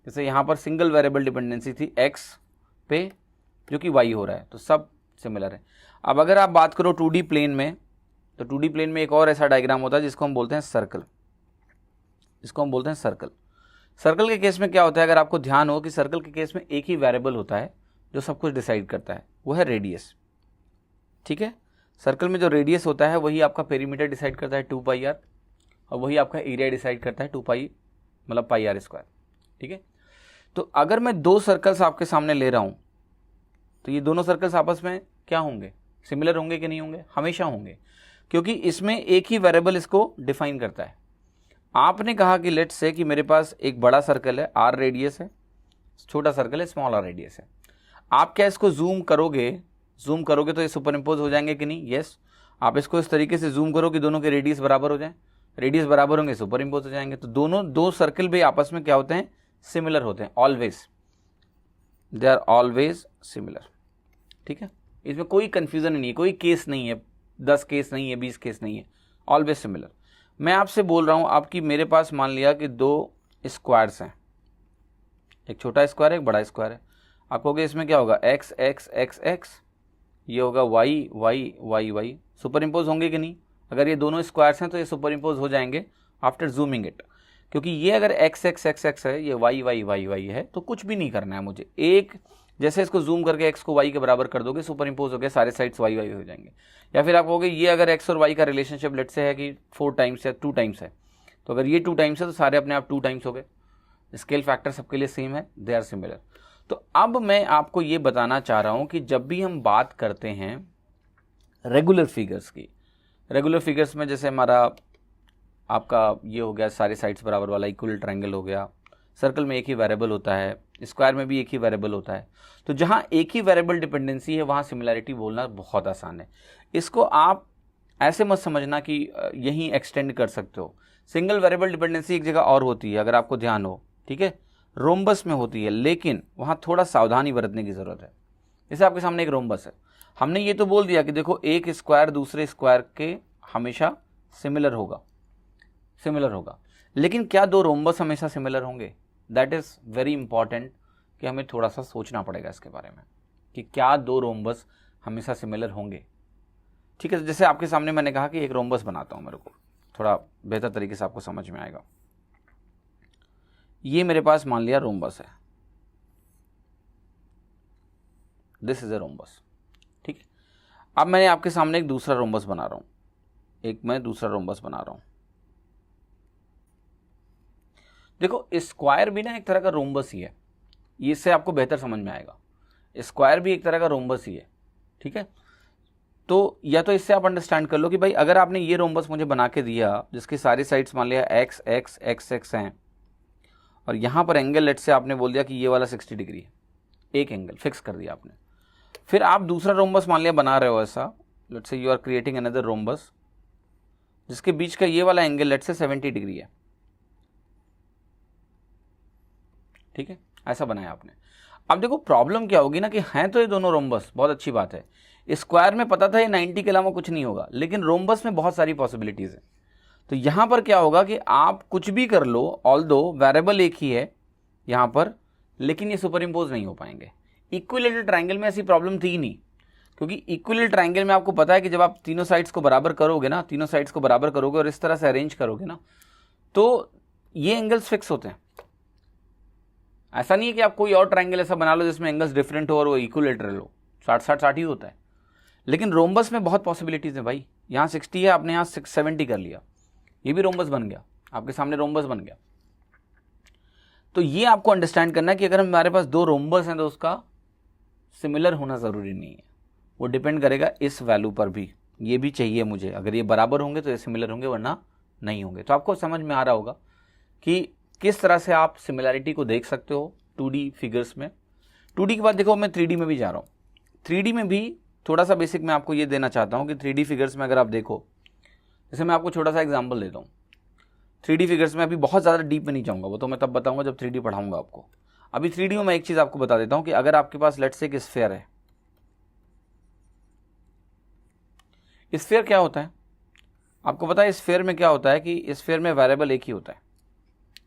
जैसे यहां पर सिंगल वेरिएबल डिपेंडेंसी थी x पे जो कि y हो रहा है, तो सब सिमिलर है। अब अगर आप बात करो 2D प्लेन में, तो 2D प्लेन में एक और ऐसा डायग्राम होता है जिसको हम बोलते हैं सर्कल, सर्कल के केस में क्या होता है, अगर आपको ध्यान हो कि सर्कल के केस में एक ही वेरिएबल होता है जो सब कुछ डिसाइड करता है, वो है रेडियस। ठीक है, सर्कल में जो रेडियस होता है वही आपका पेरीमीटर डिसाइड करता है 2πr, और वही आपका एरिया डिसाइड करता है 2π मतलब πr²। ठीक है, तो अगर मैं 2 सर्कल्स आपके सामने ले रहा हूं तो ये दोनों सर्कल्स आपस में क्या होंगे, सिमिलर होंगे कि नहीं होंगे, हमेशा होंगे, क्योंकि इसमें एक ही वेरिएबल इसको डिफाइन करता है। आपने कहा कि लेट्स से कि मेरे पास एक बड़ा सर्कल है, r रेडियस है, छोटा सर्कल है, स्मॉल r रेडियस है। आप क्या इसको जूम करोगे तो ये सुपर इम्पोज हो जाएंगे कि नहीं, यस। आप इसको इस तरीके से जूम करो कि दोनों के रेडियस बराबर हो जाए, रेडियस बराबर होंगे सुपर इम्पोज हो जाएंगे। तो दोनों 2 सर्कल भी आपस में क्या होते हैं, सिमिलर होते हैं, always, they are always similar. ठीक है, इसमें कोई कंफ्यूजन नहीं है, कोई केस नहीं है, 10 केस नहीं है, 20 केस नहीं है, ऑलवेज सिमिलर। मैं आपसे बोल रहा हूं आपकी, मेरे पास मान लिया कि 2 स्क्वायर्स हैं, एक छोटा स्क्वायर है एक बड़ा स्क्वायर है। आप कहोगे इसमें क्या होगा, x x x x, ये होगा y y y y, super impose होंगे कि नहीं। अगर ये दोनों स्क्वायर्स हैं तो ये सुपर इम्पोज हो जाएंगे आफ्टर जूमिंग इट, क्योंकि ये अगर x x x x है, ये y y y y है, तो कुछ भी नहीं करना है मुझे, एक जैसे इसको जूम करके x को y के बराबर कर दोगे, सुपर इम्पोज हो गया, सारे साइड्स y y हो जाएंगे। या फिर आप कहोगे ये अगर x और y का रिलेशनशिप लेट से है कि 4 टाइम्स या 2 टाइम्स है, तो अगर ये 2 टाइम्स है तो सारे अपने आप 2 टाइम्स हो गए, स्केल फैक्टर सबके लिए सेम है, दे आर सिमिलर। तो अब मैं आपको ये बताना चाह रहा हूं कि जब भी हम बात करते हैं रेगुलर फिगर्स की, रेगुलर फिगर्स में जैसे हमारा आपका ये हो गया सारे साइड्स बराबर वाला इक्वल ट्रायंगल हो गया, सर्कल में एक ही वेरिएबल होता है, स्क्वायर में भी एक ही वेरिएबल होता है, तो जहां एक ही वेरिएबल डिपेंडेंसी है वहां सिमिलैरिटी बोलना बहुत आसान है। इसको आप ऐसे मत समझना कि यहीं एक्सटेंड कर सकते हो। सिंगल वेरिएबल डिपेंडेंसी एक जगह और होती है, अगर आपको ध्यान हो, ठीक है, रोम्बस में होती है, लेकिन वहां थोड़ा सावधानी बरतने की जरूरत है। जैसे आपके सामने एक रोम्बस है, हमने ये तो बोल दिया कि देखो एक स्क्वायर दूसरे स्क्वायर के हमेशा सिमिलर होगा, लेकिन क्या 2 रोम्बस हमेशा सिमिलर होंगे, दैट इज वेरी इंपॉर्टेंट कि हमें थोड़ा सा सोचना पड़ेगा इसके बारे में कि क्या 2 रोम्बस हमेशा सिमिलर होंगे। ठीक है, जैसे आपके सामने मैंने कहा कि एक रोम्बस बनाता हूं, मेरे को थोड़ा बेहतर तरीके से आपको समझ में आएगा। ये मेरे पास मान लिया रोम्बस है, दिस इज ए रोम्बस। ठीक है, अब मैंने आपके सामने एक दूसरा रोम्बस बना रहा हूं, देखो स्क्वायर भी ना एक तरह का रोम्बस ही है, इससे आपको बेहतर समझ में आएगा, स्क्वायर भी एक तरह का रोम्बस ही है। ठीक है, तो या तो इससे आप अंडरस्टैंड कर लो कि भाई अगर आपने ये रोम्बस मुझे बना के दिया जिसकी सारी साइड्स मान लिया x x x x हैं, और यहां पर एंगल लेट से आपने बोल दिया कि ये वाला 60 डिग्री है, एक एंगल फिक्स कर दिया आपने, फिर आप दूसरा रोम्बस मान लिया बना रहे हो ऐसा, let say you are creating another rhombus, जिसके बीच का ये वाला एंगल लेट से 70 डिग्री है, ठीक है, ऐसा बनाया आपने। अब देखो प्रॉब्लम क्या होगी ना कि हैं तो ये दोनों रोम्बस, बहुत अच्छी बात है, स्क्वायर में पता था ये 90 के अलावा कुछ नहीं होगा, लेकिन रोम्बस में बहुत सारी पॉसिबिलिटीज है। तो यहां पर क्या होगा कि आप कुछ भी कर लो, ऑल्दो वेरिएबल एक ही है यहां पर, लेकिन ये सुपर इम्पोज नहीं हो पाएंगे। इक्विलेटरल ट्रायंगल में ऐसी प्रॉब्लम थी ही नहीं, क्योंकि इक्विलेटरल ट्रायंगल में आपको पता है कि जब आप तीनों साइड्स को बराबर करोगे ना, तीनों साइड्स को बराबर करोगे और इस तरह से अरेंज करोगे ना, तो ये एंगल्स फिक्स होते हैं। ऐसा नहीं है कि आप कोई और ट्रायंगल ऐसा बना लो जिसमें एंगल्स डिफरेंट हो और वो इक्विलेटरल हो, 60-60 ही होता है। लेकिन रोम्बस में बहुत पॉसिबिलिटीज है भाई, यहाँ 60 है, आपने यहाँ 70 कर लिया, ये भी रोम्बस बन गया, आपके सामने रोम्बस बन गया। तो ये आपको अंडरस्टैंड करना है कि अगर हमारे पास दो रोम्बस हैं तो उसका सिमिलर होना ज़रूरी नहीं है, वो डिपेंड करेगा इस वैल्यू पर भी। ये भी चाहिए मुझे, अगर ये बराबर होंगे तो ये सिमिलर होंगे, वरना नहीं होंगे। तो आपको समझ में आ रहा होगा कि किस तरह से आप सिमिलैरिटी को देख सकते हो 2D फिगर्स में। 2D के बाद देखो मैं 3D में भी जा रहा हूँ। 3D में भी थोड़ा सा बेसिक मैं आपको ये देना चाहता हूँ कि 3D फिगर्स में अगर आप देखो, जैसे मैं आपको छोटा सा एग्जांपल देता हूँ। 3D फिगर्स में अभी बहुत ज़्यादा डीप में नहीं जाऊँगा, वो तो मैं तब बताऊँगा जब 3D पढ़ाऊँगा आपको। अभी 3D में मैं एक चीज़ आपको बता देता हूँ कि अगर आपके पास लेट्स से एक स्फीयर है, स्फीयर क्या होता है आपको पता है? स्फीयर में क्या होता है कि स्फीयर में वेरिएबल एक ही होता है,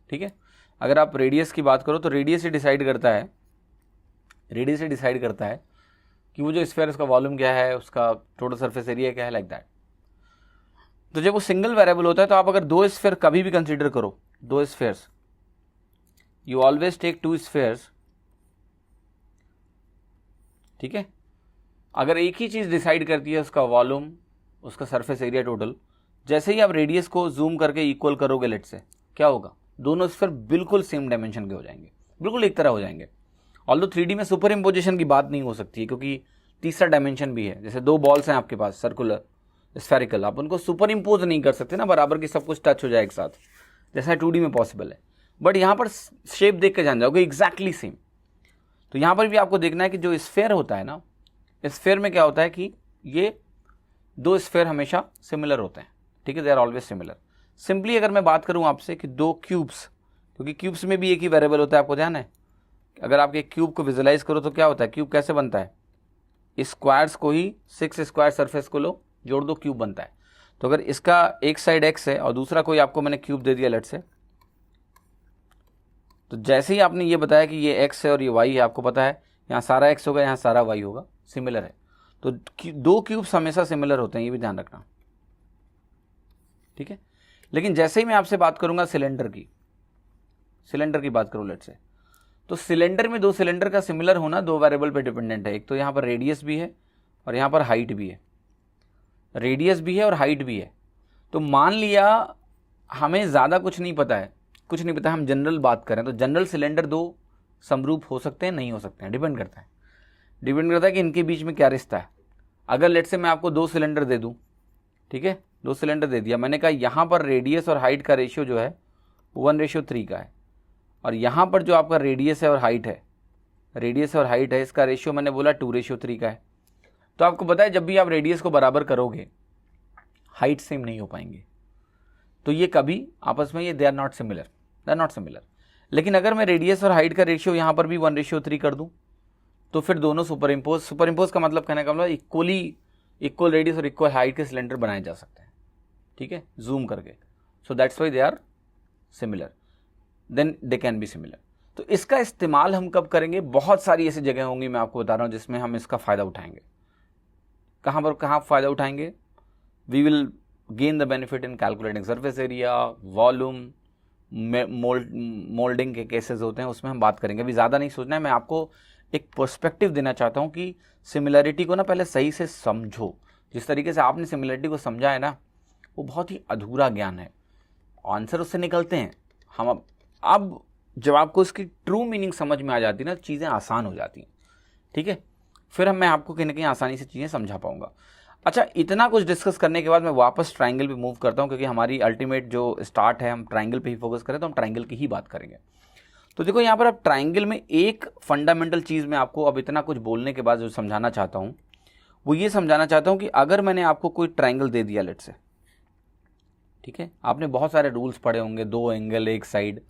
ठीक है। अगर आप रेडियस की बात करो तो रेडियस ही डिसाइड करता है कि वो जो स्फीयर उसका वॉल्यूम क्या है, उसका टोटल सरफेस एरिया क्या है, लाइक दैट। तो जब वो सिंगल वेरिएबल होता है तो आप अगर दो स्फीयर कभी भी कंसीडर करो, दो spheres, you always take 2 spheres, ठीक है। अगर एक ही चीज डिसाइड करती है उसका वॉल्यूम, उसका सरफेस एरिया टोटल, जैसे ही आप रेडियस को जूम करके इक्वल करोगे लेट से, क्या होगा? दोनों स्फीयर बिल्कुल सेम डायमेंशन के हो जाएंगे, बिल्कुल एक तरह हो जाएंगे। ऑल्दो 3D में सुपर इम्पोजिशन की बात नहीं हो सकती है, क्योंकि तीसरा डायमेंशन भी है। जैसे दो बॉल्स हैं आपके पास सर्कुलर स्फेरिकल, आप उनको सुपर इम्पोज नहीं कर सकते ना, बराबर की सब कुछ टच हो जाए एक साथ, जैसा 2D में पॉसिबल है। बट यहाँ पर शेप देख के जान जाओगे एग्जैक्टली सेम। तो यहाँ पर भी आपको देखना है कि जो स्फेयर होता है ना, स्फेयर में क्या होता है कि ये दो स्फेयर हमेशा सिमिलर होते हैं, ठीक है, they are always similar. Simply अगर मैं बात करूं आपसे कि दो क्यूब्स, क्योंकि क्यूब्स में भी एक ही वेरिएबल होता है, आपको ध्यान है। अगर आप एक क्यूब को विजुलाइज करो तो क्या होता है, क्यूब कैसे बनता है? स्क्वायर्स को ही 6 स्क्वायर सरफेस को लो, जोड़ दो, क्यूब बनता है। तो अगर इसका एक साइड एक्स है और दूसरा कोई आपको मैंने क्यूब दे दिया लेट से, तो जैसे ही आपने ये बताया कि ये एक्स है और ये वाई है, आपको पता है यहाँ सारा एक्स होगा, यहाँ सारा वाई होगा, सिमिलर है। तो दो क्यूब्स हमेशा सिमिलर होते हैं, ये भी ध्यान रखना, ठीक है। लेकिन जैसे ही मैं आपसे बात करूंगा सिलेंडर की बात करूं लेट से, तो सिलेंडर में दो सिलेंडर का सिमिलर होना दो वेरिएबल पे डिपेंडेंट है। एक तो यहाँ पर रेडियस भी है और यहाँ पर हाइट भी है, रेडियस भी है और हाइट भी है। तो मान लिया हमें ज़्यादा कुछ नहीं पता है, हम जनरल बात करें तो जनरल सिलेंडर दो समरूप हो सकते हैं, नहीं हो सकते हैं, डिपेंड करता है कि इनके बीच में क्या रिश्ता है। अगर लेट से मैं आपको दो सिलेंडर दे दूं, ठीक है, दो सिलेंडर दे दिया, मैंने कहा यहाँ पर रेडियस और हाइट का रेशियो जो है 1:3 का है, और यहाँ पर जो आपका रेडियस है और हाइट है, इसका रेशियो मैंने बोला 2:3 का है। तो आपको पता है जब भी आप रेडियस को बराबर करोगे हाइट सेम नहीं हो पाएंगे, तो ये कभी आपस में दे आर नॉट सिमिलर। लेकिन अगर मैं रेडियस और हाइट का रेशियो यहाँ पर भी 1:3 कर दूं, तो फिर दोनों सुपर इम्पोज का मतलब कहने का मतलब इक्वल रेडियस और इक्वल हाइट के सिलेंडर बनाए जा सकते हैं, ठीक है, जूम करके। So that's why they are similar, then they can be similar. तो इसका इस्तेमाल हम कब करेंगे? बहुत सारी ऐसी जगह होंगी, मैं आपको बता रहा हूँ, जिसमें हम इसका फ़ायदा उठाएंगे। कहाँ फ़ायदा उठाएंगे? We will gain the benefit in calculating surface area, volume, moulding के केसेस होते हैं, उसमें हम बात करेंगे। अभी ज़्यादा नहीं सोचना है, मैं आपको एक पर्सपेक्टिव देना चाहता हूँ कि सिमिलैरिटी को ना पहले सही से समझो। जिस तरीके से आपने सिमिलैरिटी को समझा है ना, वो बहुत ही अधूरा ज्ञान है, आंसर उससे निकलते हैं। हम अब जब आपको इसकी ट्रू मीनिंग समझ में आ जाती है ना, चीज़ें आसान हो जाती हैं, ठीक है, फिर मैं आपको कहीं ना कहीं आसानी से चीज़ें समझा पाऊंगा। अच्छा, इतना कुछ डिस्कस करने के बाद मैं वापस ट्राइंगल पे मूव करता हूँ, क्योंकि हमारी अल्टीमेट जो स्टार्ट है, हम ट्राइंगल पे ही फोकस करें, तो हम ट्राइंगल की ही बात करेंगे। तो देखो यहाँ पर अब ट्राइंगल में एक फंडामेंटल चीज़ मैं आपको अब इतना कुछ बोलने के बाद जो समझाना चाहता हूँ, वो ये समझाना चाहता हूँ कि अगर मैंने आपको कोई ट्राइंगल दे दिया लेट से, ठीक है, आपने बहुत सारे रूल्स पढ़े होंगे, 2 एंगल एक साइड,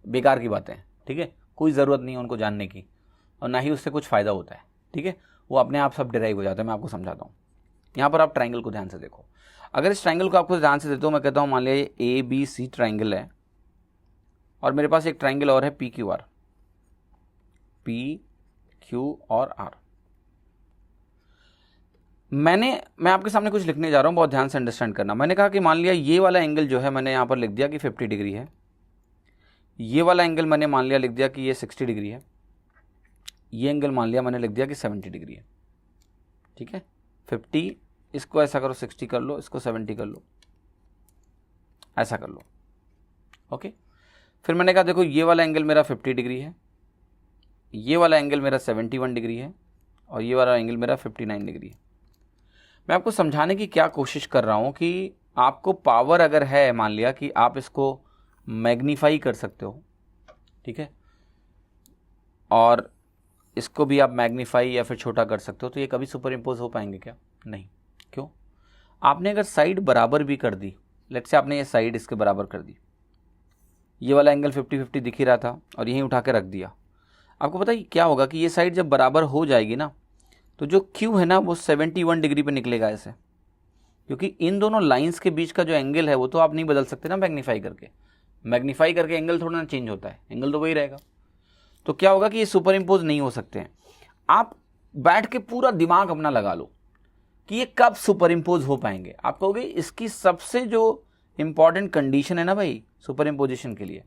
बेकार की बातें हैं, ठीक है, कोई ज़रूरत नहीं है उनको जानने की और ना ही उससे कुछ फ़ायदा होता है, ठीक है, वो अपने आप सब डिराइव हो जाता है। मैं आपको समझाता हूँ। यहाँ पर आप ट्राइंगल को ध्यान से देखो। अगर इस ट्राइंगल को आपको ध्यान से देता हूँ, मैं कहता हूँ मान लिया ये ABC ट्राइंगल है और मेरे पास एक ट्राइंगल और है PQR, PQ और R। मैं आपके सामने कुछ लिखने जा रहा हूँ, बहुत ध्यान से अंडरस्टैंड करना। मैंने कहा कि मान लिया ये वाला एंगल जो है मैंने यहाँ पर लिख दिया कि 50 डिग्री है, ये वाला एंगल मैंने मान लिया लिख दिया कि ये 60 डिग्री है, ये एंगल मान लिया मैंने लिख दिया कि 70 डिग्री है, ठीक है। 50, इसको ऐसा करो 60 कर लो, इसको 70 कर लो, ऐसा कर लो, ओके। फिर मैंने कहा देखो ये वाला एंगल मेरा 50 डिग्री है, ये वाला एंगल मेरा 71 डिग्री है और ये वाला एंगल मेरा 59 डिग्री है। मैं आपको समझाने की क्या कोशिश कर रहा हूँ कि आपको पावर अगर है, मान लिया कि आप इसको मैग्नीफाई कर सकते हो, ठीक है, और इसको भी आप मैग्नीफाई या फिर छोटा कर सकते हो, तो ये कभी सुपर इम्पोज हो पाएंगे क्या? नहीं। क्यों? आपने अगर साइड बराबर भी कर दी, लेट्स से आपने ये साइड इसके बराबर कर दी, ये वाला एंगल 50-50 दिख ही रहा था और यहीं उठा के रख दिया, आपको पता है क्या होगा कि ये साइड जब बराबर हो जाएगी ना, तो जो Q है ना वो 71 डिग्री पे निकलेगा ऐसे, क्योंकि इन दोनों लाइंस के बीच का जो एंगल है वो तो आप नहीं बदल सकते ना मैग्नीफाई करके एंगल थोड़ा ना चेंज होता है, एंगल तो वही रहेगा। तो क्या होगा कि ये सुपर इम्पोज नहीं हो सकते हैं। आप बैठ के पूरा दिमाग अपना लगा लो कि ये कब सुपर इम्पोज हो पाएंगे। आप कहोगे इसकी सबसे जो इंपॉर्टेंट कंडीशन है ना भाई सुपर इम्पोजिशन के लिए,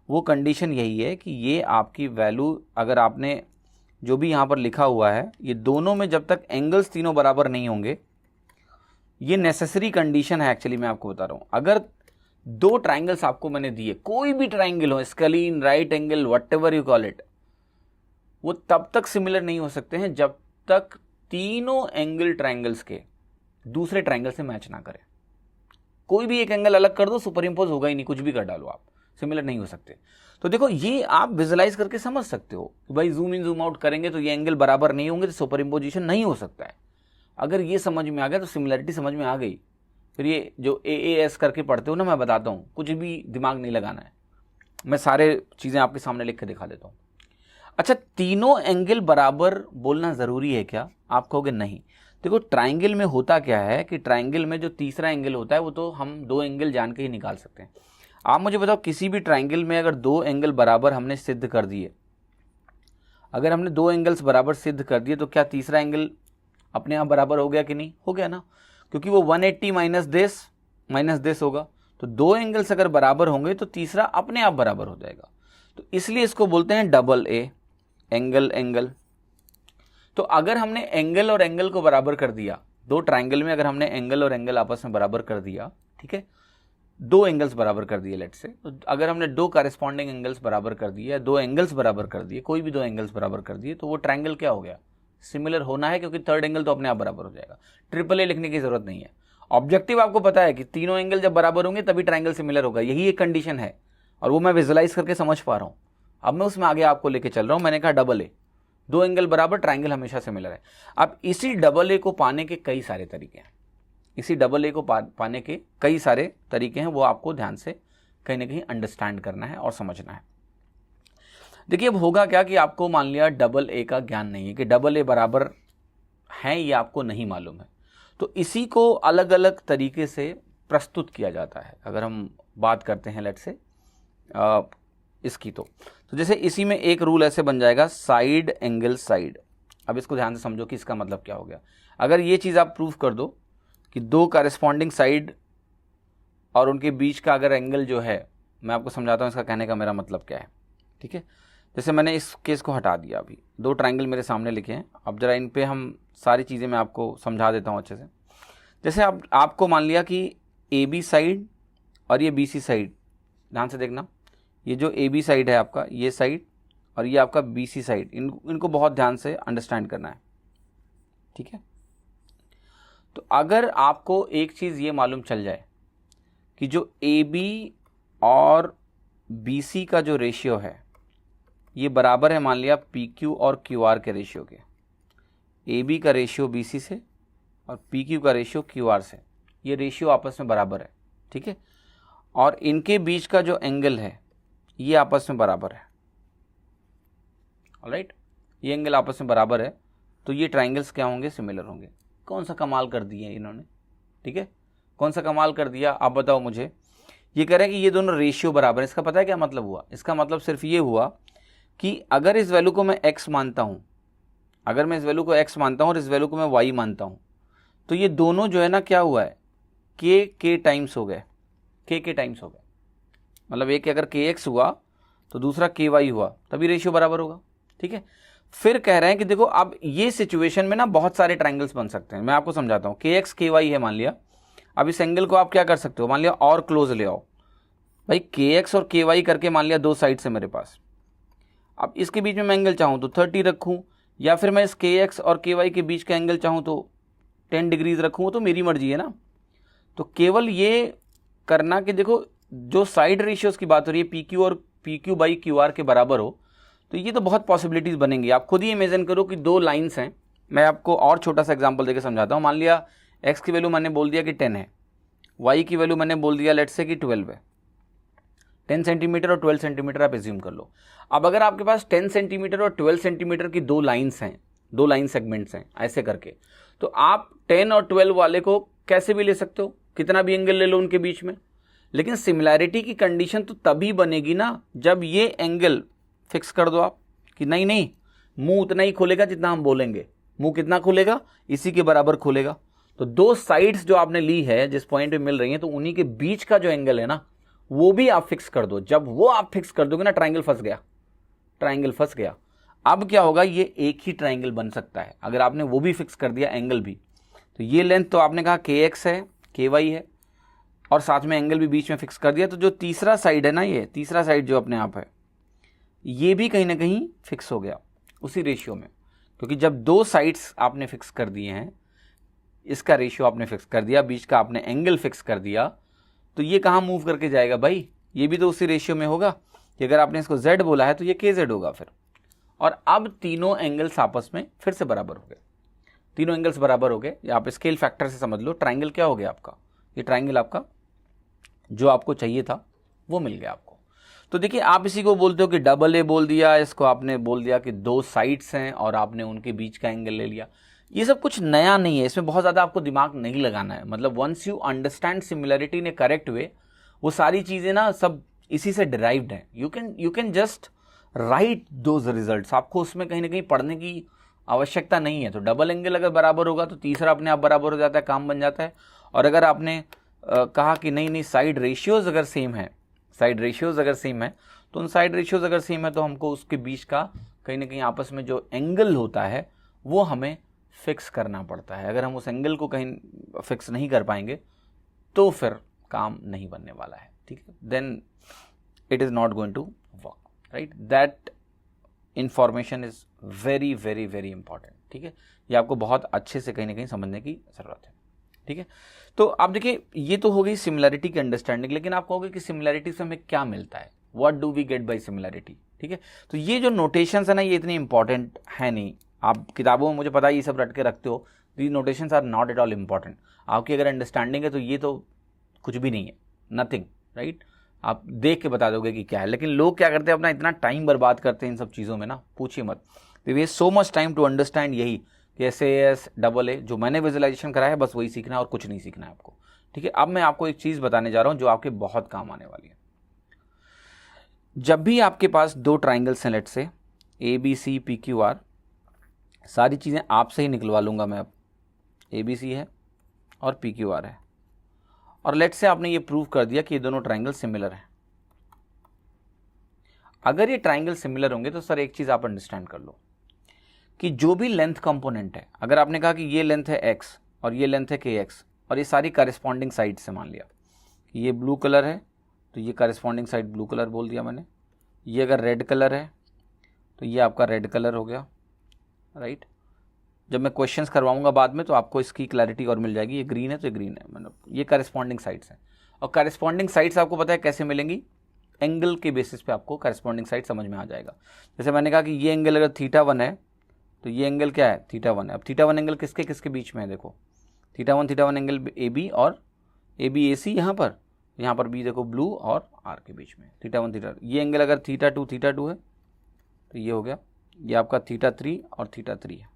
वो कंडीशन यही है कि ये आपकी वैल्यू, अगर आपने जो भी यहाँ पर लिखा हुआ है, ये दोनों में जब तक एंगल्स तीनों बराबर नहीं होंगे, ये नेसेसरी कंडीशन है एक्चुअली। मैं आपको बता रहा हूँ, अगर 2 ट्राइंगल्स आपको मैंने दिए, कोई भी ट्राइंगल हो, scalene, right angle, whatever you call it, वो तब तक सिमिलर नहीं हो सकते हैं जब तक तीनों एंगल ट्राइंगल्स के दूसरे ट्राइंगल से मैच ना करें। कोई भी एक एंगल अलग कर दो, सुपर इम्पोज होगा ही नहीं, कुछ भी कर डालो आप, सिमिलर नहीं हो सकते। तो देखो ये आप विजुलाइज करके समझ सकते हो कि भाई जूम इन जूम आउट करेंगे तो ये एंगल बराबर नहीं होंगे, तो सुपर इम्पोजिशन नहीं हो सकता है। अगर ये समझ में आ गया तो सिमिलरिटी समझ में आ गई। फिर ये जो AAS करके पढ़ते हो ना, मैं बताता हूँ, कुछ भी दिमाग नहीं लगाना है, मैं सारे चीज़ें आपके सामने लिख के दिखा देता हूँ। अच्छा, तीनों एंगल बराबर बोलना ज़रूरी है क्या? आप कहोगे नहीं। देखो ट्राइंगल में होता क्या है कि ट्राइंगल में जो तीसरा एंगल होता है वो तो हम 2 एंगल जान के ही निकाल सकते हैं। आप मुझे बताओ, किसी भी ट्राइंगल में अगर 2 एंगल बराबर हमने सिद्ध कर दिए, अगर हमने 2 एंगल्स बराबर सिद्ध कर दिए, तो क्या तीसरा एंगल अपने आप बराबर हो गया कि नहीं? हो गया ना, क्योंकि वो 180 माइनस दिस होगा। तो 2 एंगल्स अगर बराबर होंगे तो तीसरा अपने आप बराबर हो जाएगा। तो इसलिए इसको बोलते हैं डबल ए, एंगल एंगल। तो अगर हमने एंगल और एंगल को बराबर कर दिया, 2 ट्राइंगल में अगर हमने एंगल और एंगल आपस में बराबर कर दिया, ठीक है, 2 एंगल्स बराबर कर दिए लेट्स से, तो अगर हमने 2 कॉरेस्पॉन्डिंग एंगल्स बराबर कर दिए या 2 एंगल्स बराबर कर दिए, कोई भी 2 एंगल्स बराबर कर दिए, तो वो ट्राइंगल क्या हो गया? सिमिलर होना है, क्योंकि थर्ड एंगल तो अपने आप बराबर हो जाएगा। ट्रिपल ए लिखने की जरूरत नहीं है। ऑब्जेक्टिव आपको पता है कि तीनों एंगल जब बराबर होंगे तभी ट्राइंगल सिमिलर होगा, यही एक कंडीशन है और वो मैं विजुलाइज करके समझ पा रहा हूँ। अब मैं उसमें आगे आपको लेके चल रहा हूँ। मैंने कहा डबल ए, 2 एंगल बराबर, ट्राइंगल हमेशा सिमिलर है। अब इसी डबल ए को पाने के कई सारे तरीके हैं, इसी डबल ए को पाने के कई सारे तरीके हैं, वो आपको ध्यान से कहीं ना कहीं अंडरस्टैंड करना है और समझना है। देखिए अब होगा क्या कि आपको मान लिया डबल ए का ज्ञान नहीं है कि डबल ए बराबर है, ये आपको नहीं मालूम है, तो इसी को अलग अलग तरीके से प्रस्तुत किया जाता है। अगर हम बात करते हैं लेट्स से इसकी, तो जैसे इसी में एक रूल ऐसे बन जाएगा, साइड एंगल साइड। अब इसको ध्यान से समझो कि इसका मतलब क्या हो गया। अगर ये चीज़ आप प्रूव कर दो कि 2 कॉरेस्पॉन्डिंग साइड और उनके बीच का अगर एंगल जो है, मैं आपको समझाता हूँ इसका कहने का मेरा मतलब क्या है, ठीक है। जैसे मैंने इस केस को हटा दिया, अभी 2 ट्राइंगल मेरे सामने लिखे हैं, अब जरा इन पे हम सारी चीज़ें मैं आपको समझा देता हूँ अच्छे से। जैसे आपको मान लिया कि AB साइड और ये BC साइड, ध्यान से देखना, ये जो AB साइड है आपका, ये साइड, और ये आपका BC साइड, इनको बहुत ध्यान से अंडरस्टैंड करना है, ठीक है। तो अगर आपको एक चीज़ ये मालूम चल जाए कि जो AB और BC का जो रेशियो है ये बराबर है, मान लिया PQ और QR के रेशियो के, AB का रेशियो BC से और PQ का रेशियो QR से, ये रेशियो आपस में बराबर है, ठीक है। और इनके बीच का जो एंगल है ये आपस में बराबर है। ऑलराइट, ये एंगल आपस में बराबर है, तो ये ट्राइंगल्स क्या होंगे, सिमिलर होंगे। कौन सा कमाल कर दिए इन्होंने, ठीक है, कौन सा कमाल कर दिया आप बताओ मुझे। ये कह रहे हैं कि ये दोनों रेशियो बराबर है। इसका पता है क्या मतलब हुआ, इसका मतलब सिर्फ ये हुआ कि अगर इस वैल्यू को मैं x मानता हूँ, अगर मैं इस वैल्यू को x मानता हूँ और इस वैल्यू को मैं y मानता हूँ, तो ये दोनों जो है ना क्या हुआ है, k टाइम्स हो गए, k टाइम्स हो गए। मतलब एक अगर kx हुआ तो दूसरा ky हुआ, तभी रेशियो बराबर होगा, ठीक है। फिर कह रहे हैं कि देखो अब ये सिचुएशन में ना बहुत सारे ट्राइंगल्स बन सकते हैं। मैं आपको समझाता हूँ, kx ky है मान लिया। अब इस एंगल को आप क्या कर सकते हो, मान लिया और क्लोज ले आओ भाई, kx और ky करके मान लिया दो साइड से मेरे पास। अब इसके बीच में मैं एंगल चाहूँ तो 30 रखूँ, या फिर मैं इस kx और ky के बीच का एंगल चाहूँ तो 10 डिग्रीज रखूँ, तो मेरी मर्जी है ना। तो केवल ये करना कि देखो जो साइड रेशियोज की बात हो रही है PQ और PQ बाई QR के बराबर हो, तो ये तो बहुत पॉसिबिलिटीज़ बनेंगी। आप खुद ही इमेजिन करो कि दो लाइन्स हैं। मैं आपको और छोटा सा एग्जांपल देकर समझाता हूँ। मान लिया x की वैल्यू मैंने बोल दिया कि 10 है, y की वैल्यू मैंने बोल दिया लेट्स से कि 12 है। 10 सेंटीमीटर और 12 सेंटीमीटर आप एज्यूम कर लो। अब अगर आपके पास 10 सेंटीमीटर और 12 सेंटीमीटर की दो लाइन्स हैं, दो लाइन सेगमेंट्स हैं ऐसे करके, तो आप 10 और 12 वाले को कैसे भी ले सकते हो, कितना भी एंगल ले लो उनके बीच में। लेकिन सिमिलैरिटी की कंडीशन तो तभी बनेगी ना जब ये एंगल फिक्स कर दो आप कि नहीं नहीं, मुंह उतना ही खोलेगा जितना हम बोलेंगे। मुंह कितना खोलेगा, इसी के बराबर खोलेगा। तो दो साइड्स जो आपने ली है जिस पॉइंट पे मिल रही हैं, तो उन्हीं के बीच का जो एंगल है ना वो भी आप फिक्स कर दो। जब वो आप फिक्स कर दोगे ना, ट्राइंगल फंस गया, ट्राइंगल फंस गया। अब क्या होगा, ये एक ही ट्राइंगल बन सकता है अगर आपने वो भी फिक्स कर दिया, एंगल भी। तो ये लेंथ तो आपने कहा kx है, ky है, और साथ में एंगल भी बीच में फिक्स कर दिया। तो जो तीसरा साइड है ना, ये तीसरा साइड जो अपने आप है, ये भी कहीं ना कहीं फिक्स हो गया उसी रेशियो में। क्योंकि जब दो साइड्स आपने फिक्स कर दिए हैं, इसका रेशियो आपने फिक्स कर दिया, बीच का आपने एंगल फिक्स कर दिया, तो ये कहाँ मूव करके जाएगा भाई, ये भी तो उसी रेशियो में होगा कि अगर आपने इसको z बोला है तो ये kz होगा फिर। और अब तीनों एंगल्स आपस में फिर से बराबर हो गए, तीनों एंगल्स बराबर हो गए। आप स्केल फैक्टर से समझ लो, ट्राइंगल क्या हो गया आपका, ये ट्राइंगल आपका जो आपको चाहिए था वो मिल गया आपको। तो देखिए, आप इसी को बोलते हो कि डबल ए बोल दिया, इसको आपने बोल दिया कि दो साइड्स हैं और आपने उनके बीच का एंगल ले लिया। ये सब कुछ नया नहीं है, इसमें बहुत ज़्यादा आपको दिमाग नहीं लगाना है। मतलब once you understand similarity in a correct way, वो सारी चीज़ें ना सब इसी से डिराइव्ड हैं। You can just write those results. आपको उसमें कहीं ना कहीं पढ़ने की आवश्यकता नहीं है। तो डबल एंगल अगर बराबर होगा तो तीसरा अपने आप बराबर हो जाता है, काम बन जाता है। और अगर आपने कहा कि नहीं नहीं, साइड रेशियोज अगर सेम है, साइड रेशियोज अगर सेम है, तो उन साइड रेशियोज अगर सेम है तो हमको उसके बीच का कहीं ना कहीं आपस में जो एंगल होता है वो हमें फिक्स करना पड़ता है। अगर हम उस एंगल को कहीं फिक्स नहीं कर पाएंगे तो फिर काम नहीं बनने वाला है, ठीक है। Then it is not going to work, right. That information is very very very important, ठीक है। ये आपको बहुत अच्छे से कहीं ना कहीं समझने की ज़रूरत है, ठीक है। तो आप देखिए, ये तो हो गई सिमिलैरिटी की अंडरस्टैंडिंग। लेकिन आप कहोगे कि सिमिलैरिटी से हमें क्या मिलता है, what do we get by similarity, ठीक है। तो ये जो नोटेशंस है ना, ये इतनी इंपॉर्टेंट है नहीं। आप किताबों में मुझे पता है ये सब रट के रखते हो, the notations are not at all important. आपकी अगर अंडरस्टैंडिंग है तो ये तो कुछ भी नहीं है, नथिंग, राइट। आप देख के बता दोगे कि क्या है। लेकिन लोग क्या करते हैं, अपना इतना टाइम बर्बाद करते हैं इन सब चीज़ों में ना, पूछिए मत। They waste so much time to understand यही कि SAS डबल ए जो मैंने विजुअलाइजेशन कराया है, बस वही सीखना है और कुछ नहीं सीखना है आपको, ठीक है। अब मैं आपको एक चीज़ बताने जा रहा हूँ जो आपके बहुत काम आने वाली है। जब भी आपके पास दो ट्राइंगल्स हैं, लेट से ABC PQR, सारी चीज़ें आपसे ही निकलवा लूँगा मैं। अब ABC है और PQR है, और लेट से आपने ये प्रूव कर दिया कि ये दोनों ट्राइंगल सिमिलर हैं। अगर ये ट्राइंगल सिमिलर होंगे तो सर एक चीज़ आप अंडरस्टैंड कर लो कि जो भी लेंथ कंपोनेंट है, अगर आपने कहा कि ये लेंथ है x और ये लेंथ है kx और ये सारी करेस्पॉन्डिंग साइड से, मान लिया कि ये ब्लू कलर है तो ये करेस्पॉन्डिंग साइड ब्लू कलर बोल दिया मैंने। ये अगर रेड कलर है तो ये आपका रेड कलर हो गया, राइट। जब मैं क्वेश्चंस करवाऊंगा बाद में तो आपको इसकी क्लैरिटी और मिल जाएगी। ये ग्रीन है तो ये ग्रीन है, मतलब ये करेस्पॉन्डिंग साइड्स हैं। और करेस्पॉन्डिंग साइड्स आपको पता है कैसे मिलेंगी, एंगल के बेसिस पे आपको करेस्पॉन्डिंग साइड समझ में आ जाएगा। जैसे मैंने कहा कि ये एंगल अगर θ1 है तो ये एंगल क्या है, θ1 है। अब θ1 एंगल किसके किसके बीच में है, देखो θ1 एंगल AB और ABAC यहाँ पर, यहाँ पर भी देखो ब्लू और आर के बीच में θ1 θ, ये एंगल अगर θ2 है तो ये हो गया, ये आपका θ3 और θ3 है।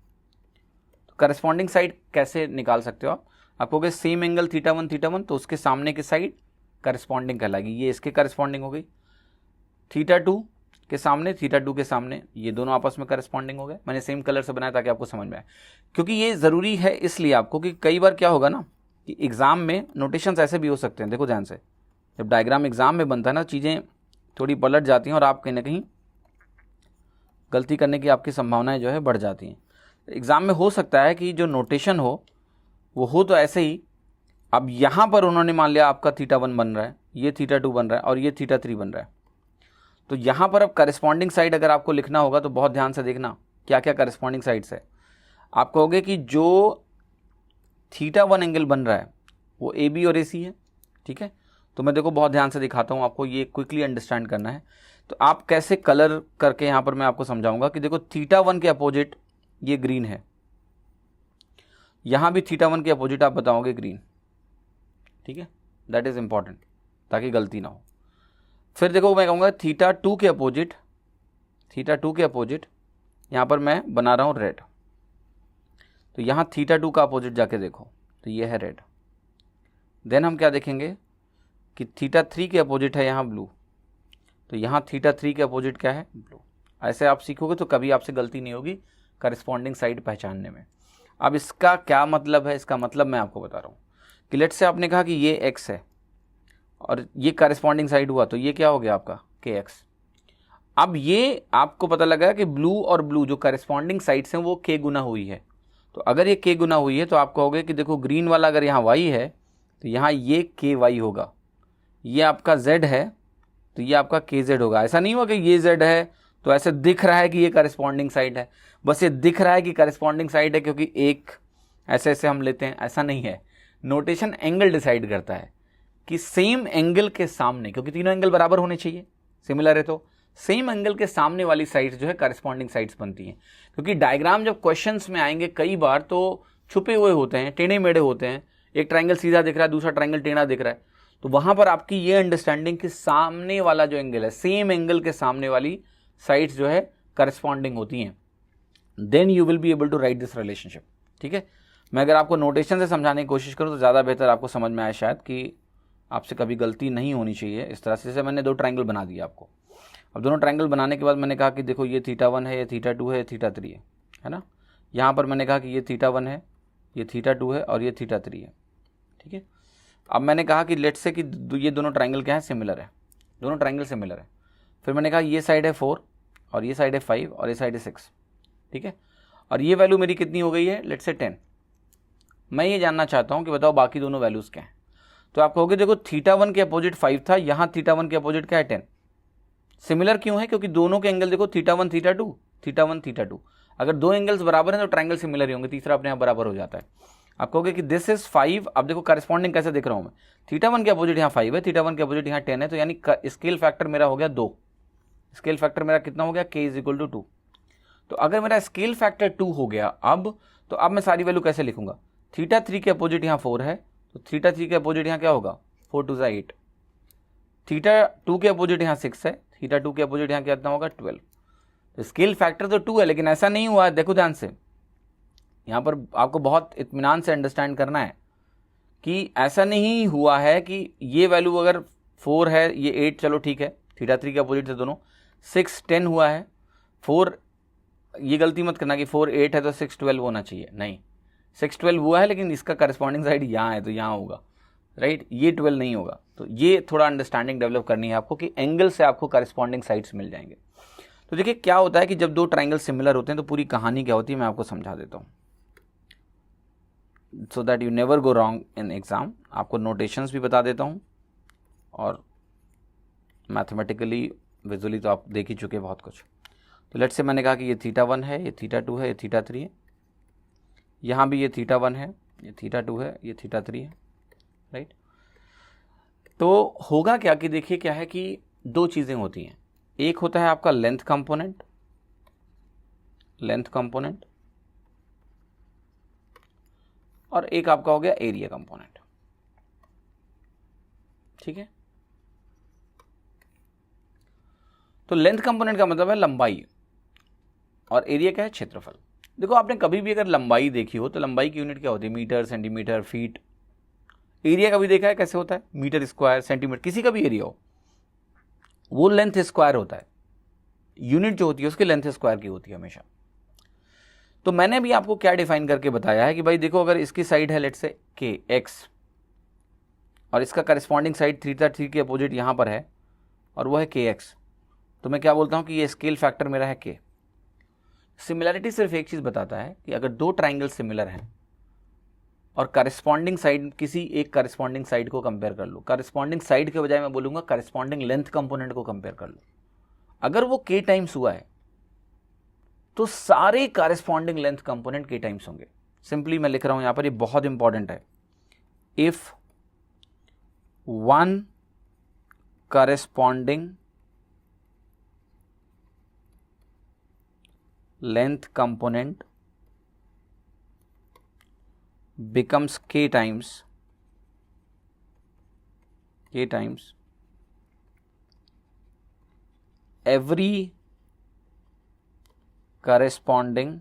तो करस्पॉन्डिंग साइड कैसे निकाल सकते हो आप कहोगे सेम एंगल θ1 तो उसके सामने की साइड करस्पॉन्डिंग कहलाएगी, ये इसके करस्पॉन्डिंग हो गई। θ2 के सामने θ2 के सामने, ये दोनों आपस में करस्पॉन्डिंग हो गए। मैंने सेम कलर से बनाया ताकि आपको समझ में आए, क्योंकि ये ज़रूरी है इसलिए आपको कि कई बार क्या होगा ना कि एग्ज़ाम में नोटेशंस ऐसे भी हो सकते हैं। देखो ध्यान से, जब डायग्राम एग्ज़ाम में बनता है ना, चीज़ें थोड़ी पलट जाती हैं और आप कहीं ना कहीं गलती करने की आपकी संभावनाएं जो है बढ़ जाती हैं। एग्ज़ाम में हो सकता है कि जो नोटेशन हो वो हो तो ऐसे ही, अब यहाँ पर उन्होंने मान लिया आपका θ1 बन रहा है, ये θ2 बन रहा है और ये θ3 बन रहा है। तो यहाँ पर अब करस्पॉन्डिंग साइड अगर आपको लिखना होगा तो बहुत ध्यान से देखना क्या क्या करस्पॉन्डिंग साइड्स है। आप कहोगे कि जो θ1 एंगल बन रहा है वो AB और AC है, ठीक है। तो मैं देखो बहुत ध्यान से दिखाता हूँ आपको, ये क्विकली अंडरस्टैंड करना है। तो आप कैसे कलर करके यहाँ पर मैं आपको समझाऊंगा कि देखो θ1 के अपोजिट ये ग्रीन है, यहाँ भी θ1 के अपोजिट आप बताओगे ग्रीन, ठीक है। दैट इज इंपॉर्टेंट ताकि गलती ना हो। फिर देखो मैं कहूँगा θ2 के अपोजिट यहाँ पर मैं बना रहा हूँ रेड, तो यहाँ θ2 का अपोजिट जाके देखो तो ये है रेड। देन हम क्या देखेंगे कि θ3 के अपोजिट है यहाँ ब्लू, तो यहाँ θ3 के अपोजिट क्या है ब्लू। ऐसे आप सीखोगे तो कभी आपसे गलती नहीं होगी करस्पॉन्डिंग साइड पहचानने में। अब इसका क्या मतलब है, इसका मतलब मैं आपको बता रहा हूँ कि लेट से आपने कहा कि ये x है और ये करस्पॉन्डिंग साइड हुआ, तो ये क्या हो गया आपका kx। अब ये आपको पता लगा कि ब्लू और ब्लू जो करस्पॉन्डिंग साइड्स हैं वो k गुना हुई है। तो अगर ये k गुना हुई है तो आप कहोगे कि देखो ग्रीन वाला अगर यहाँ y है तो यहाँ ये ky होगा, ये आपका z है तो ये आपका kz होगा। ऐसा नहीं हुआ कि ये z है तो ऐसे दिख रहा है कि ये करस्पॉन्डिंग साइड है, बस ये दिख रहा है कि करस्पॉन्डिंग साइड है क्योंकि एक ऐसे ऐसे हम लेते हैं, ऐसा नहीं है। नोटेशन एंगल डिसाइड करता है कि सेम एंगल के सामने, क्योंकि तीनों एंगल बराबर होने चाहिए, सिमिलर है, तो सेम एंगल के सामने वाली साइड्स जो है करस्पॉन्डिंग साइड्स बनती हैं। क्योंकि डायग्राम जब क्वेश्चंस में आएंगे कई बार तो छुपे हुए होते हैं, टेढ़े मेढ़े होते हैं, एक ट्रायंगल सीधा दिख रहा है, दूसरा ट्रायंगल टेढ़ा दिख रहा है, तो वहां पर आपकी ये अंडरस्टैंडिंग कि सामने वाला जो एंगल है, सेम एंगल के सामने वाली साइड्स जो है करस्पॉन्डिंग होती हैं, then you will be able to write this relationship, ठीक है। मैं अगर आपको नोटेशन से समझाने की कोशिश करूँ तो ज़्यादा बेहतर आपको समझ में आए, शायद कि आपसे कभी गलती नहीं होनी चाहिए इस तरह से। जैसे मैंने दो ट्रायंगल बना दिया आपको, अब दोनों ट्रायंगल बनाने के बाद मैंने कहा कि देखो ये θ1 है, ये θ2 है, ये θ3 है ना। यहाँ पर मैंने कहा कि ये θ1 है, ये θ2 है और ये θ3 है, ठीक है। अब मैंने कहा कि लेट्स से कि ये दोनों ट्रायंगल क्या है, सिमिलर है, दोनों ट्रायंगल सिमिलर है। फिर मैंने कहा ये साइड है 4 और ये साइड है 5 और ये साइड है 6, ठीक है। और ये वैल्यू मेरी कितनी हो गई है, लेट्स से 10। मैं ये जानना चाहता हूँ कि बताओ बाकी दोनों वैल्यूज़ क्या हैं। तो आप कहोगे देखो θ1 के अपोजिट 5 था, यहाँ θ1 के अपोजिट क्या है 10। सिमिलर क्यों है, क्योंकि दोनों के एंगल देखो θ1 θ2 θ1 θ2, अगर दो एंगल्स बराबर हैं तो ट्रायंगल सिमिलर ही होंगे, तीसरा अपने आप बराबर हो जाता है। आप कहोगे कि दिस इज 5, अब देखो करस्पॉन्डिंग कैसे देख रहा हूँ मैं, θ1 के अपोजिट यहाँ 5 है, θ1 के अपोजिट यहाँ 10 है, तो यानी स्केल फैक्टर मेरा हो गया 2। स्केल फैक्टर मेरा कितना हो गया, k इज इक्वल टू 2। तो अगर मेरा स्केल फैक्टर 2 हो गया तो अब मैं सारी वैल्यू कैसे लिखूंगा, θ3 के अपोजिट यहाँ 4 है तो θ3 के अपोजिट यहाँ क्या होगा, 4 2 8। θ2 के अपोजिट यहाँ 6 है, θ2 के अपोजिट यहाँ कितना होगा 12। तो स्केल फैक्टर तो 2 है, लेकिन ऐसा नहीं हुआ है, देखो ध्यान से, यहाँ पर आपको बहुत इत्मीनान से अंडरस्टैंड करना है कि ऐसा नहीं हुआ है कि ये वैल्यू अगर 4 है, ये 8, चलो ठीक है, θ3 के अपोजिट से दोनों, 6 10 हुआ है, 4, ये गलती मत करना कि 4 8 है तो 6 12 होना चाहिए, नहीं, 6 12 हुआ है लेकिन इसका करस्पॉन्डिंग साइड यहाँ है तो यहाँ होगा, राइट, ये 12 नहीं होगा। तो ये थोड़ा अंडरस्टैंडिंग डेवलप करनी है आपको कि एंगल से आपको करस्पॉन्डिंग साइड्स मिल जाएंगे। तो देखिए क्या होता है कि जब दो ट्रायंगल सिमिलर होते हैं तो पूरी कहानी क्या होती है मैं आपको समझा देता हूँ, so that you never go wrong in exam. आपको नोटेशंस भी बता देता हूँ और मैथमेटिकली विजुअली तो आप देख ही चुके बहुत कुछ। तो लेट्स से मैंने कहा कि ये θ1 है, ये θ2 है, ये θ3 है, यहाँ भी ये θ1 है, ये θ2 है, ये θ3 है, राइट। तो होगा क्या कि देखिए क्या है कि दो चीज़ें होती हैं, एक होता है आपका लेंथ कंपोनेंट, और एक आपका हो गया एरिया कंपोनेंट, ठीक है। तो लेंथ कंपोनेंट का मतलब है लंबाई और एरिया क्या है, क्षेत्रफल। देखो आपने कभी भी अगर लंबाई देखी हो तो लंबाई की यूनिट क्या होती है, मीटर, सेंटीमीटर, फीट। एरिया कभी देखा है कैसे होता है, मीटर स्क्वायर, सेंटीमीटर, किसी का भी एरिया हो वो लेंथ स्क्वायर होता है। यूनिट जो होती है उसकी लेंथ स्क्वायर की होती है हमेशा। तो मैंने भी आपको क्या डिफाइन करके बताया है कि भाई देखो अगर इसकी साइड है लेट्स से के एक्स और इसका करस्पॉन्डिंग साइड थीटा थ्री के अपोजिट यहां पर है और वो है के एक्स, तो मैं क्या बोलता हूं कि ये स्केल फैक्टर मेरा है के। सिमिलैरिटी सिर्फ एक चीज बताता है कि अगर दो ट्राइंगल सिमिलर हैं और करस्पॉन्डिंग साइड, किसी एक करस्पॉन्डिंग साइड को कंपेयर कर लो, करस्पॉन्डिंग साइड के बजाय मैं बोलूंगा करस्पॉन्डिंग लेंथ कंपोनेंट को कंपेयर कर लो, अगर वो के टाइम्स हुआ है तो सारे करस्पॉन्डिंग लेंथ कंपोनेंट के टाइम्स होंगे। सिंपली मैं लिख रहा हूं यहां पर, ये बहुत इंपॉर्टेंट है। If one corresponding length component becomes k times every corresponding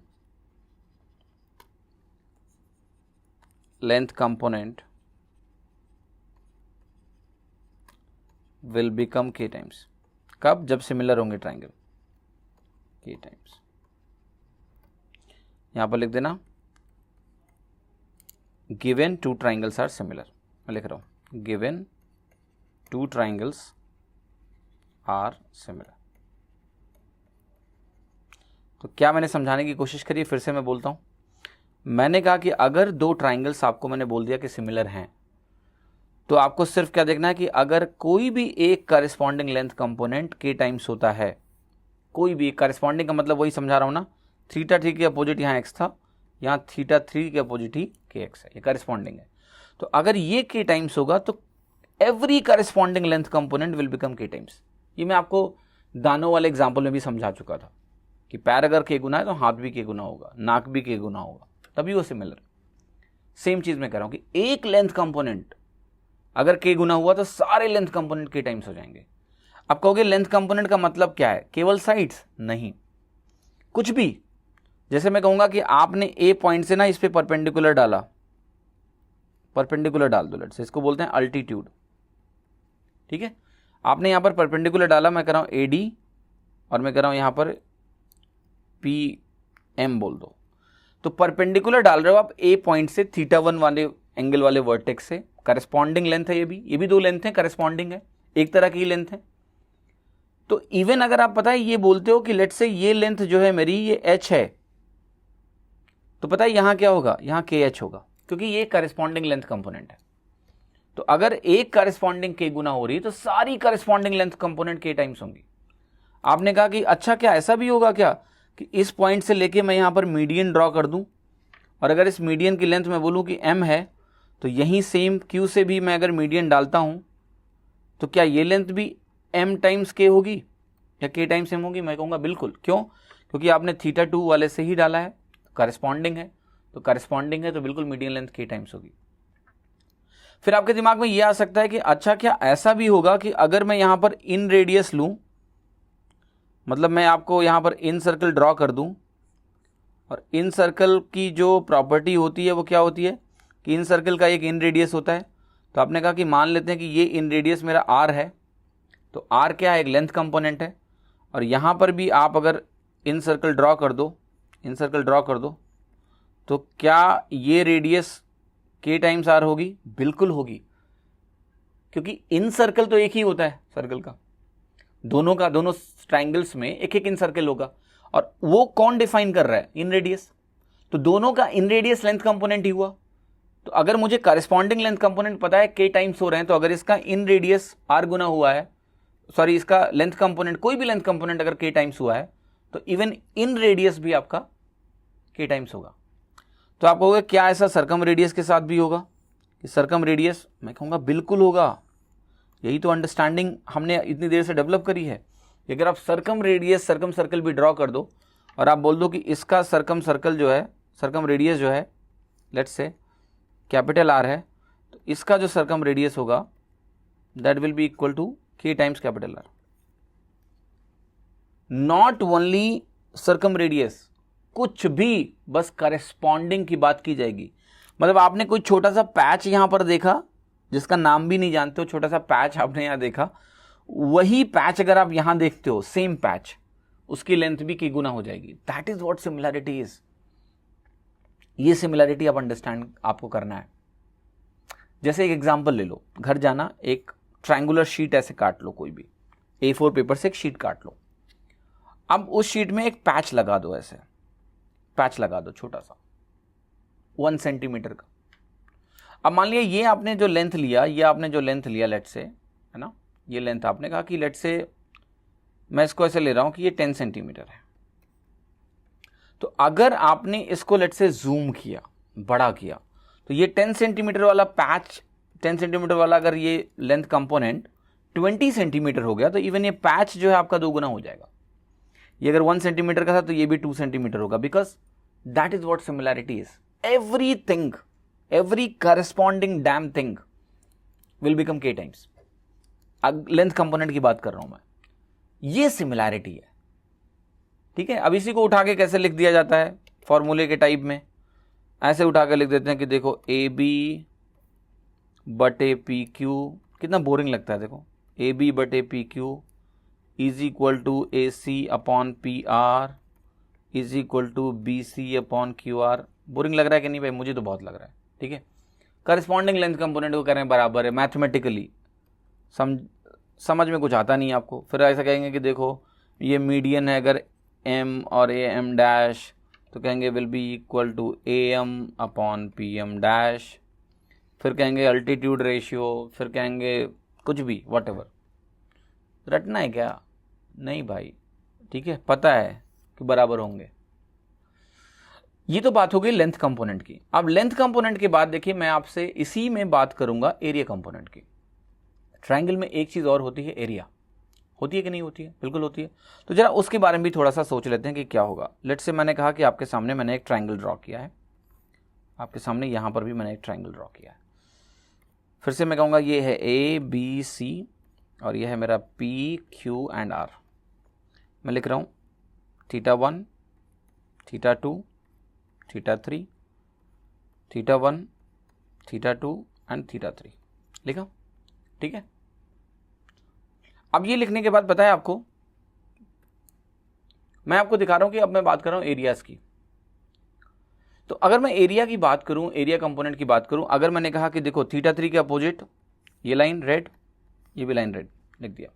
length component will become k times। कब? जब सिमिलर होंगे ट्राइंगल, k टाइम्स। यहां पर लिख देना given two triangles are similar, मैं लिख रहा हूं given two triangles are similar. तो क्या मैंने समझाने की कोशिश करी, फिर से मैं बोलता हूं। मैंने कहा कि अगर दो ट्राइंगल्स आपको मैंने बोल दिया कि सिमिलर हैं तो आपको सिर्फ क्या देखना है कि अगर कोई भी एक करस्पॉन्डिंग लेंथ कंपोनेंट के टाइम्स होता है, कोई भी करस्पॉन्डिंग का मतलब वही समझा रहा हूं ना, थीटा थ्री के अपोजिट यहाँ एक्स था, यहाँ थीटा थ्री के अपोजिट ही के एक्स है, ये करस्पॉन्डिंग है। तो अगर ये के टाइम्स होगा तो every corresponding length component will become के टाइम्स। ये मैं आपको दानों वाले एग्जाम्पल में भी समझा चुका था कि पैर अगर के गुना है तो हाथ भी के गुना होगा, नाक भी के गुना होगा, तभी वो सिमिलर। सेम चीज मैं कह रहा हूं कि एक लेंथ कंपोनेंट अगर के गुना हुआ तो सारे लेंथ कंपोनेंट के टाइम्स हो जाएंगे। अब कहोगे लेंथ कंपोनेंट का मतलब क्या है, केवल साइड्स? नहीं, कुछ भी। जैसे मैं कहूंगा कि आपने ए पॉइंट से ना इस पे परपेंडिकुलर डाला, परपेंडिकुलर डाल दो, लेट्स से इसको बोलते हैं अल्टीट्यूड, ठीक है। आपने यहां पर परपेंडिकुलर डाला, मैं कह रहा हूं एडी और मैं कह रहा हूं यहां पर पी एम बोल दो। तो परपेंडिकुलर डाल रहे हो आप ए पॉइंट से थीटा वन वाले एंगल वाले वर्टेक्स से, करस्पॉन्डिंग लेंथ है ये भी दो लेंथ है, करस्पॉन्डिंग है, एक तरह की लेंथ है। तो इवन अगर आप पता है ये बोलते हो कि लेट्स से ये लेंथ जो है मेरी ये एच है, तो पता है यहां क्या होगा, यहां के एच होगा, क्योंकि ये करस्पॉन्डिंग लेंथ कंपोनेंट है। तो अगर एक करस्पॉन्डिंग के गुना हो रही है तो सारी करस्पॉन्डिंग लेंथ कंपोनेंट के टाइम्स होंगी। आपने कहा कि अच्छा क्या ऐसा भी होगा क्या कि इस पॉइंट से लेके मैं यहां पर मीडियन ड्रॉ कर दूं और अगर इस मीडियन की लेंथ मैं बोलूं कि m है तो यही सेम q से भी मैं अगर मीडियन डालता हूं तो क्या ये लेंथ भी m टाइम्स k होगी या k टाइम्स m होगी? मैं कहूंगा बिल्कुल। क्यों? क्योंकि आपने थीटा टू वाले से ही डाला है, करस्पॉन्डिंग है, तो करस्पॉन्डिंग है तो बिल्कुल मीडियन लेंथ k टाइम्स होगी। फिर आपके दिमाग में यह आ सकता है कि अच्छा क्या ऐसा भी होगा कि अगर मैं यहां पर इन रेडियस लूं, मतलब मैं आपको यहां पर इन सर्कल ड्रॉ कर दूं और इन सर्कल की जो प्रॉपर्टी होती है वो क्या होती है कि इन सर्कल का एक इन रेडियस होता है। तो आपने कहा कि मान लेते हैं कि ये इन रेडियस मेरा r है, तो r क्या है, एक लेंथ कंपोनेंट है। और यहां पर भी आप अगर इन सर्कल ड्रॉ कर दो, इन सर्कल ड्रॉ कर दो, तो क्या ये रेडियस k टाइम्स r होगी? बिल्कुल होगी, क्योंकि इन सर्कल तो एक ही होता है सर्कल का, दोनों ट्राइंगल्स में एक एक इन सर्कल होगा। और वो कौन डिफाइन कर रहा है? इन रेडियस। तो दोनों का इन रेडियस लेंथ कंपोनेंट ही हुआ। तो अगर मुझे करस्पॉन्डिंग लेंथ कंपोनेंट पता है k टाइम्स हो रहे हैं, तो अगर इसका इन रेडियस r गुना हुआ है, सॉरी इसका लेंथ कंपोनेंट, कोई भी लेंथ कंपोनेंट अगर k टाइम्स हुआ है तो इवन इन रेडियस भी आपका k टाइम्स होगा। तो आप कहोगे क्या ऐसा सर्कम रेडियस के साथ भी होगा कि सर्कम रेडियस? मैं कहूंगा बिल्कुल होगा। यही तो अंडरस्टैंडिंग हमने इतनी देर से डेवलप करी है। अगर आप सर्कम रेडियस, सर्कम सर्कल भी ड्रॉ कर दो और आप बोल दो कि इसका सर्कम सर्कल जो है, सर्कम रेडियस जो है लेट्स से कैपिटल R है, तो इसका जो सर्कम रेडियस होगा that will be equal to k times capital R. Not only circumradius, कुछ भी, बस करेस्पॉन्डिंग की बात की जाएगी. मतलब आपने कोई छोटा सा पैच यहां पर देखा जिसका नाम भी नहीं जानते हो, छोटा सा पैच आपने यहां देखा, वही पैच अगर आप यहां देखते हो, सेम पैच, उसकी लेंथ भी k गुना हो जाएगी. That is what similarity is. ये सिमिलैरिटी आप अंडरस्टैंड आपको करना है. जैसे एक एग्जांपल ले लो, घर जाना, एक ट्रायंगुलर शीट ऐसे काट लो, कोई भी A4 पेपर से एक शीट काट लो. अब उस शीट में एक पैच लगा दो, ऐसे पैच लगा दो छोटा सा 1 सेंटीमीटर का. अब मान लिया ये आपने जो लेंथ लिया, लेट से, है ना, ये लेंथ आपने कहा कि लेट से मैं इसको ऐसे ले रहा हूं कि ये 10 सेंटीमीटर है. तो अगर आपने इसको लेट से जूम किया, बड़ा किया, तो ये 10 सेंटीमीटर वाला पैच, 10 सेंटीमीटर वाला अगर ये लेंथ कंपोनेंट 20 सेंटीमीटर हो गया, तो इवन ये पैच जो है आपका 2 गुना हो जाएगा. ये अगर 1 सेंटीमीटर का था तो ये भी 2 सेंटीमीटर होगा, because that is what similarity is. Everything, every corresponding damn thing will become k times. Length component की बात कर रहा हूं मैं, ये सिमिलैरिटी है. ठीक है. अब इसी को उठा के कैसे लिख दिया जाता है फॉर्मूले के टाइप में, ऐसे उठा के लिख देते हैं कि देखो AB बटे PQ, कितना बोरिंग लगता है. देखो AB बटे PQ is equal to AC upon PR is equal to BC upon QR. Boring लग रहा है कि नहीं भाई? मुझे तो बहुत लग रहा है. ठीक है. करस्पॉन्डिंग लेंथ कंपोनेंट को करें बराबर है, मैथमेटिकली समझ में कुछ आता नहीं आपको. फिर ऐसा कहेंगे कि देखो ये मीडियन है, अगर M और AM डैश, तो कहेंगे will be equal to AM upon PM dash. फिर कहेंगे अल्टीट्यूड रेशियो, फिर कहेंगे कुछ भी, वट एवर. रटना है क्या? नहीं भाई. ठीक है, पता है कि बराबर होंगे. ये तो बात हो गई लेंथ कंपोनेंट की. अब लेंथ कंपोनेंट के बाद देखिए मैं आपसे इसी में बात करूंगा एरिया कंपोनेंट की. ट्रायंगल में एक चीज और होती है, एरिया. होती है कि नहीं होती है? बिल्कुल होती है. तो जरा उसके बारे में भी थोड़ा सा सोच लेते हैं कि क्या होगा. लेट्स से मैंने कहा कि आपके सामने मैंने एक ट्रायंगल ड्रॉ किया है, आपके सामने यहां पर भी मैंने एक ट्रायंगल ड्रॉ किया है. फिर से मैं कहूंगा ये है ABC और ये है मेरा PQ एंड R. मैं लिख रहा हूं θ1, θ2, θ3, θ1, θ2 एंड θ3 लिखा. ठीक है. अब ये लिखने के बाद पता है आपको, मैं आपको दिखा रहा हूं कि अब मैं बात कर रहा हूं एरियाज की. तो अगर मैं एरिया की बात करूं, एरिया कंपोनेंट की बात करूं, अगर मैंने कहा कि देखो θ3 के अपोजिट ये लाइन रेड, ये भी लाइन रेड, लिख दिया.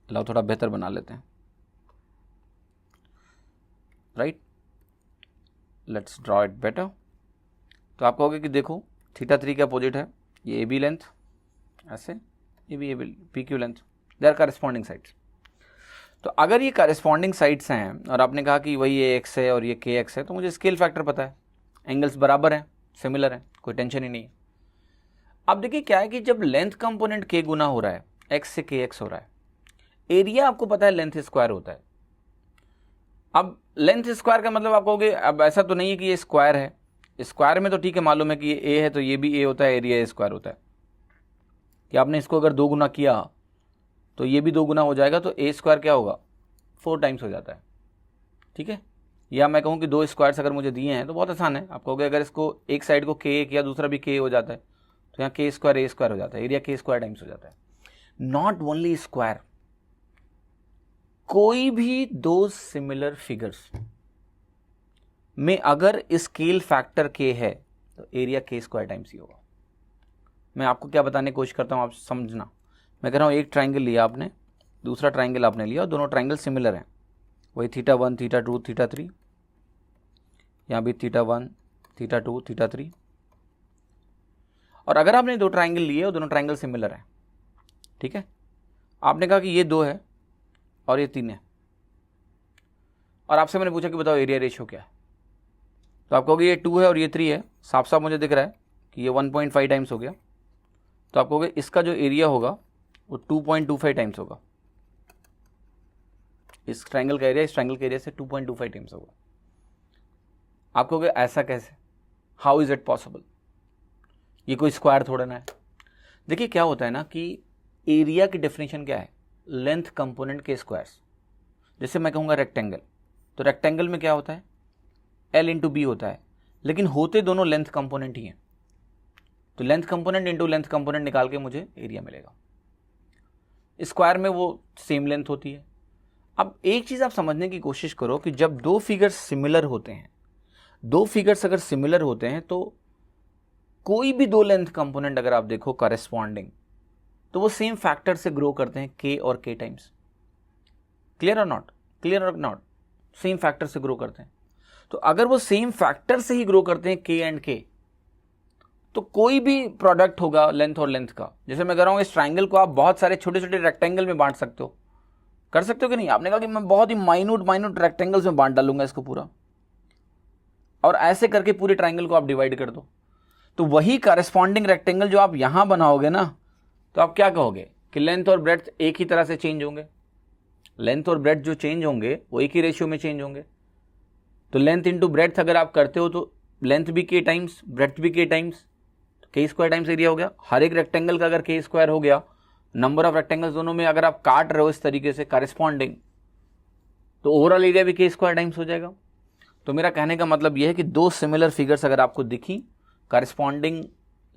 लाओ थोड़ा बेहतर बना लेते हैं. Right, let's draw it better. तो आप कहोगे कि देखो θ3 के अपोजिट है ये AB लेंथ, ऐसे, ये भी PQ length, they are corresponding sides. तो अगर ये करस्पॉन्डिंग साइड्स हैं और आपने कहा कि वही ये x है और ये kx है, तो मुझे स्केल फैक्टर पता है, एंगल्स बराबर हैं, सिमिलर हैं, कोई टेंशन ही नहीं है. अब देखिए क्या है कि जब लेंथ कंपोनेंट k गुना हो रहा है, x से kx हो रहा है, एरिया आपको पता है लेंथ स्क्वायर होता है. अब लेंथ स्क्वायर का मतलब आप कहोगे अब ऐसा तो नहीं है कि ये स्क्वायर है. स्क्वायर में तो ठीक है, मालूम है कि ये a है तो ये भी a होता है, एरिया स्क्वायर होता है. कि आपने इसको अगर 2 गुना किया तो ये भी 2 गुना हो जाएगा, तो a स्क्वायर क्या होगा, 4 टाइम्स हो जाता है. ठीक है. या मैं कहूँ कि 2 स्क्वायर्स अगर मुझे दिए हैं तो बहुत आसान है. आप कहोगे अगर इसको एक साइड को k किया, दूसरा भी k हो जाता है, तो यहाँ k स्क्वायर a स्क्वायर हो जाता है, एरिया k स्क्वायर टाइम्स हो जाता है. नॉट ओनली स्क्वायर, कोई भी 2 सिमिलर फिगर्स में अगर स्केल फैक्टर k है तो एरिया k स्क्वायर टाइम्स ही होगा. मैं आपको क्या बताने की कोशिश करता हूं, आप समझना. मैं कह रहा हूं एक ट्रायंगल लिया आपने, दूसरा ट्रायंगल आपने लिया, और दोनों ट्रायंगल सिमिलर हैं. वही θ1, θ2, θ3, यहाँ भी θ1, θ2, θ3. और अगर आपने 2 ट्रायंगल लिए और दोनों ट्रायंगल सिमिलर हैं, ठीक है, आपने कहा कि ये 2 है और ये 3 है, और आपसे मैंने पूछा कि बताओ एरिया रेशियो क्या है, तो आप कहोगे ये 2 है और ये 3 है. साफ साफ मुझे दिख रहा है कि ये 1.5 टाइम्स हो गया. तो आप कहोगे इसका जो एरिया होगा वो 2.25 टाइम्स होगा. इस ट्रायंगल का एरिया इस ट्रायंगल के एरिया से 2.25 टाइम्स होगा. आप कहोगे ऐसा कैसे, हाउ इज इट पॉसिबल, ये कोई स्क्वायर थोड़ा ना है. देखिए क्या होता है ना कि एरिया की डेफिनेशन क्या है, लेंथ कंपोनेंट के स्क्वायर्स। जैसे मैं कहूँगा रेक्टेंगल, तो रेक्टेंगल में क्या होता है, L इंटू बी होता है, लेकिन होते दोनों लेंथ कंपोनेंट ही हैं। तो length component into length component निकाल के मुझे एरिया मिलेगा। स्क्वायर में वो सेम लेंथ होती है। अब एक चीज़ आप समझने की कोशिश करो कि जब दो फिगर्स सिमिलर होते हैं, दो फिगर्स अगर सिमिलर होते हैं तो कोई भी दो लेंथ कंपोनेंट अगर आप देखो करेस्पॉन्डिंग, तो वो सेम फैक्टर से ग्रो करते हैं, k और k टाइम्स। क्लियर और नॉट, क्लियर और नॉट, सेम फैक्टर से ग्रो करते हैं। तो अगर वो सेम फैक्टर से ही ग्रो करते हैं k एंड k, तो कोई भी प्रोडक्ट होगा लेंथ और लेंथ का। जैसे मैं कह रहा हूँ इस ट्राइंगल को आप बहुत सारे छोटे छोटे रेक्टेंगल में बांट सकते हो, कर सकते हो कि नहीं? आपने कहा कि मैं बहुत ही माइन्यूट रेक्टेंगल्स में बांट डालूंगा इसको पूरा, और ऐसे करके पूरे ट्राइंगल को आप डिवाइड कर दो। तो वही करेस्पॉन्डिंग रेक्टेंगल जो आप यहां बनाओगे ना, तो आप क्या कहोगे कि लेंथ और ब्रेड्थ एक ही तरह से चेंज होंगे। लेंथ और ब्रेड्थ जो चेंज होंगे वो एक ही रेशियो में चेंज होंगे। तो लेंथ इंटू ब्रेड्थ अगर आप करते हो तो लेंथ भी k टाइम्स, ब्रेड्थ भी k times, k square times area हो गया। हर एक रेक्टेंगल का अगर k स्क्वायर हो गया, नंबर ऑफ रेक्टेंगल्स दोनों में अगर आप काट रहे हो इस तरीके से करेस्पॉन्डिंग, तो ओवरऑल एरिया भी k स्क्वायर टाइम्स हो जाएगा। तो मेरा कहने का मतलब यह है कि दो सिमिलर फिगर्स अगर आपको दिखी, करेस्पॉन्डिंग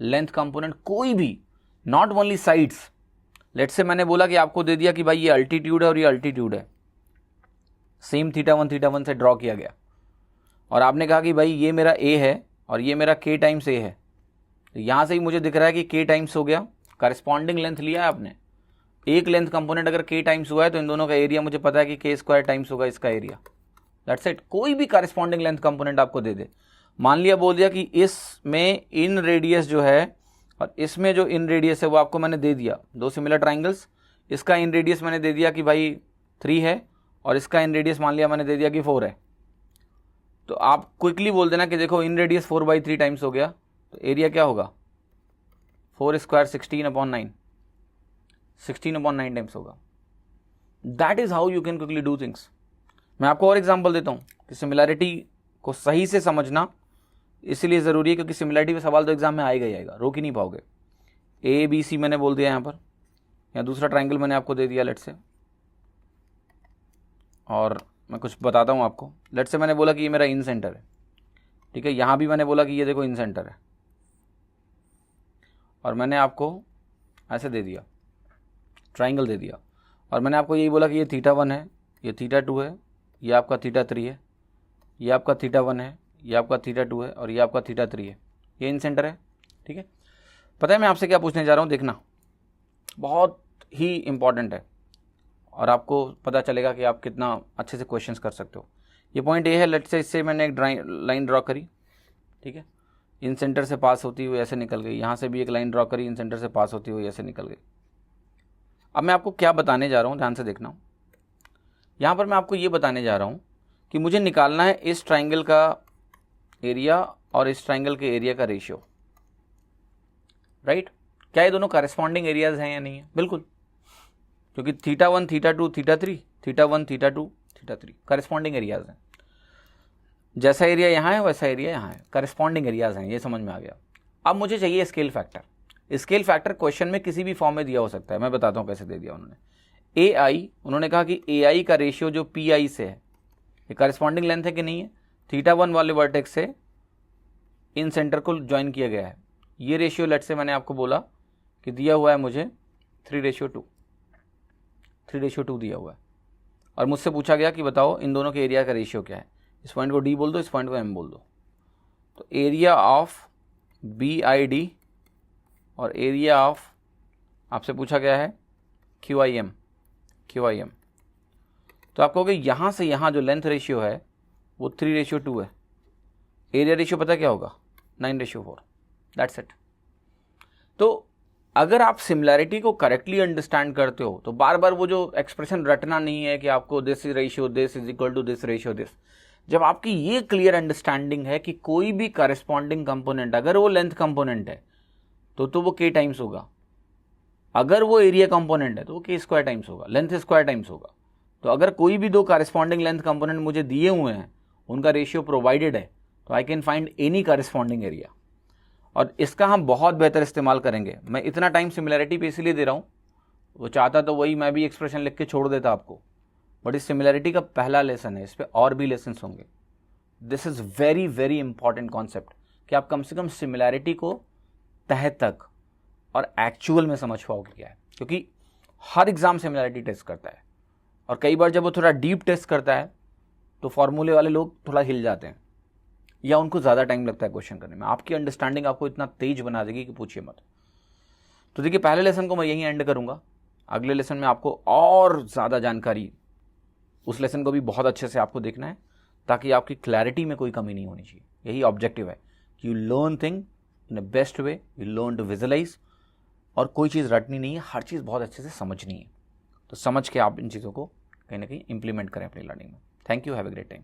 लेंथ कंपोनेंट कोई भी, not only sides. Let's say मैंने बोला कि आपको दे दिया कि भाई ये अल्टीट्यूड है और ये अल्टीट्यूड है, सेम थीटा वन से ड्रॉ किया गया, और आपने कहा कि भाई ये मेरा a है और ये मेरा k टाइम्स a है। तो यहां से ही मुझे दिख रहा है कि k टाइम्स हो गया, करेस्पॉन्डिंग लेंथ लिया है आपने। एक लेंथ कंपोनेंट अगर k टाइम्स हुआ है तो इन दोनों का एरिया मुझे पता है कि k स्क्वायर टाइम्स होगा इसका एरिया। That's it. कोई भी करेस्पॉन्डिंग लेंथ कंपोनेंट आपको दे दे, मान लिया बोल दिया कि इसमें इन रेडियस जो है और इसमें जो इन रेडियस है वो आपको मैंने दे दिया, दो सिमिलर ट्राइंगल्स, इसका इन रेडियस मैंने दे दिया कि भाई 3 है और इसका इन रेडियस मान लिया मैंने दे दिया कि 4 है। तो आप क्विकली बोल देना कि देखो इन रेडियस 4/3 टाइम्स हो गया, तो एरिया क्या होगा 4 स्क्वायर 16/9, 16/9 टाइम्स होगा। That is how you can quickly do things. मैं आपको और एग्जांपल देता हूँ कि सिमिलैरिटी को सही से समझना इसलिए ज़रूरी है क्योंकि सिमिलैरिटी में सवाल तो एग्जाम में आएगा ही आएगा, रोक ही नहीं पाओगे। ABC मैंने बोल दिया यहाँ पर, या दूसरा ट्राइंगल मैंने आपको दे दिया लेट से, और मैं कुछ बताता हूँ आपको। लेट से मैंने बोला कि ये मेरा इन सेंटर है, ठीक है। यहाँ भी मैंने बोला कि ये देखो इन सेंटर है, और मैंने आपको ऐसे दे दिया, ट्राइंगल दे दिया, और मैंने आपको यही बोला कि ये थीटा 1 है, ये थीटा 2 है, ये आपका थीटा 3 है, ये आपका थीटा 1 है, ये आपका थीटा 2 है, और ये आपका थीटा 3 है। ये इन सेंटर है, ठीक है। पता है मैं आपसे क्या पूछने जा रहा हूँ, देखना बहुत ही इंपॉर्टेंट है, और आपको पता चलेगा कि आप कितना अच्छे से क्वेश्चंस कर सकते हो। ये पॉइंट ए है, लेट्स से इससे मैंने एक लाइन ड्रॉ करी, ठीक है, इन सेंटर से पास होती हुई ऐसे निकल गई। यहाँ से भी एक लाइन ड्रॉ करी, इन सेंटर से पास होती हुई ऐसे निकल गई। अब मैं आपको क्या बताने जा रहा हूँ, ध्यान से देखना। यहाँ पर मैं आपको ये बताने जा रहा हूँ कि मुझे निकालना है इस ट्राइंगल का एरिया और इस ट्राइंगल के एरिया का रेशियो, राइट। क्या ये दोनों करेस्पॉन्डिंग एरियाज हैं या नहीं है? बिल्कुल, क्योंकि theta 1 theta 2 theta 3, theta 1 theta 2 theta 3 corresponding areas हैं। जैसा एरिया यहाँ है वैसा एरिया यहाँ है, करेस्पॉन्डिंग एरियाज हैं, ये समझ में आ गया। अब मुझे चाहिए scale factor. Scale factor question में किसी भी फॉर्म में दिया हो सकता है, मैं बताता हूँ कैसे दे दिया उन्होंने। AI, उन्होंने कहा कि AI का रेशियो जो PI से है, ये करेस्पॉन्डिंग लेंथ है कि नहीं है, थीटा 1 वाले वर्टेक्स से इन सेंटर को ज्वाइन किया गया है। ये रेशियो लेट से मैंने आपको बोला कि दिया हुआ है मुझे 3:2, 3:2 दिया हुआ है, और मुझसे पूछा गया कि बताओ इन दोनों के एरिया का रेशियो क्या है। इस पॉइंट को D बोल दो, इस पॉइंट को M बोल दो। तो एरिया ऑफ BID और एरिया ऑफ, आपसे पूछा गया है QIM, तो आप कहोगे यहाँ से यहाँ जो लेंथ रेशियो है वो 3:2 है। एरिया रेशियो पता क्या होगा 9:4। That's it. तो अगर आप सिमिलैरिटी को करेक्टली अंडरस्टैंड करते हो तो बार बार वो जो एक्सप्रेशन रटना नहीं है कि आपको this ratio this is equal to this ratio this. जब आपकी ये क्लियर अंडरस्टैंडिंग है कि कोई भी करेस्पॉन्डिंग कंपोनेंट अगर वो लेंथ कंपोनेंट है तो वो k टाइम्स होगा, अगर वो एरिया कंपोनेंट है तो वो k स्क्वायर टाइम्स होगा, लेंथ स्क्वायर टाइम्स होगा। तो अगर कोई भी दो करेस्पॉन्डिंग लेंथ कंपोनेंट मुझे दिए हुए हैं, उनका रेशियो प्रोवाइडेड है, तो I can find any corresponding area. और इसका हम बहुत बेहतर इस्तेमाल करेंगे। मैं इतना टाइम सिमिलैरिटी पे इसलिए दे रहा हूँ, वो चाहता तो वही मैं भी एक्सप्रेशन लिख के छोड़ देता आपको, बट इस सिमिलैरिटी का पहला लेसन है, इस पर और भी लेसन होंगे। This is very very important concept कि आप कम से कम सिमिलैरिटी को तह तक और एक्चुअल में समझ पाओगे क्या है, क्योंकि हर एग्जाम सिमिलैरिटी टेस्ट करता है और कई बार जब वो थोड़ा डीप टेस्ट करता है तो फॉर्मूले वाले लोग थोड़ा हिल जाते हैं या उनको ज़्यादा टाइम लगता है क्वेश्चन करने में। आपकी अंडरस्टैंडिंग आपको इतना तेज बना देगी कि पूछिए मत। तो देखिए, पहले लेसन को मैं यहीं एंड करूंगा। अगले लेसन में आपको और ज़्यादा जानकारी, उस लेसन को भी बहुत अच्छे से आपको देखना है ताकि आपकी क्लैरिटी में कोई कमी नहीं होनी चाहिए। यही ऑब्जेक्टिव है कि you learn thing in a best way, you learn to visualise, और कोई चीज़ रटनी नहीं है, हर चीज़ बहुत अच्छे से समझनी है। तो समझ के आप इन चीज़ों को कहीं ना कहीं इंप्लीमेंट करें अपनी लर्निंग में। Thank you, have a great time.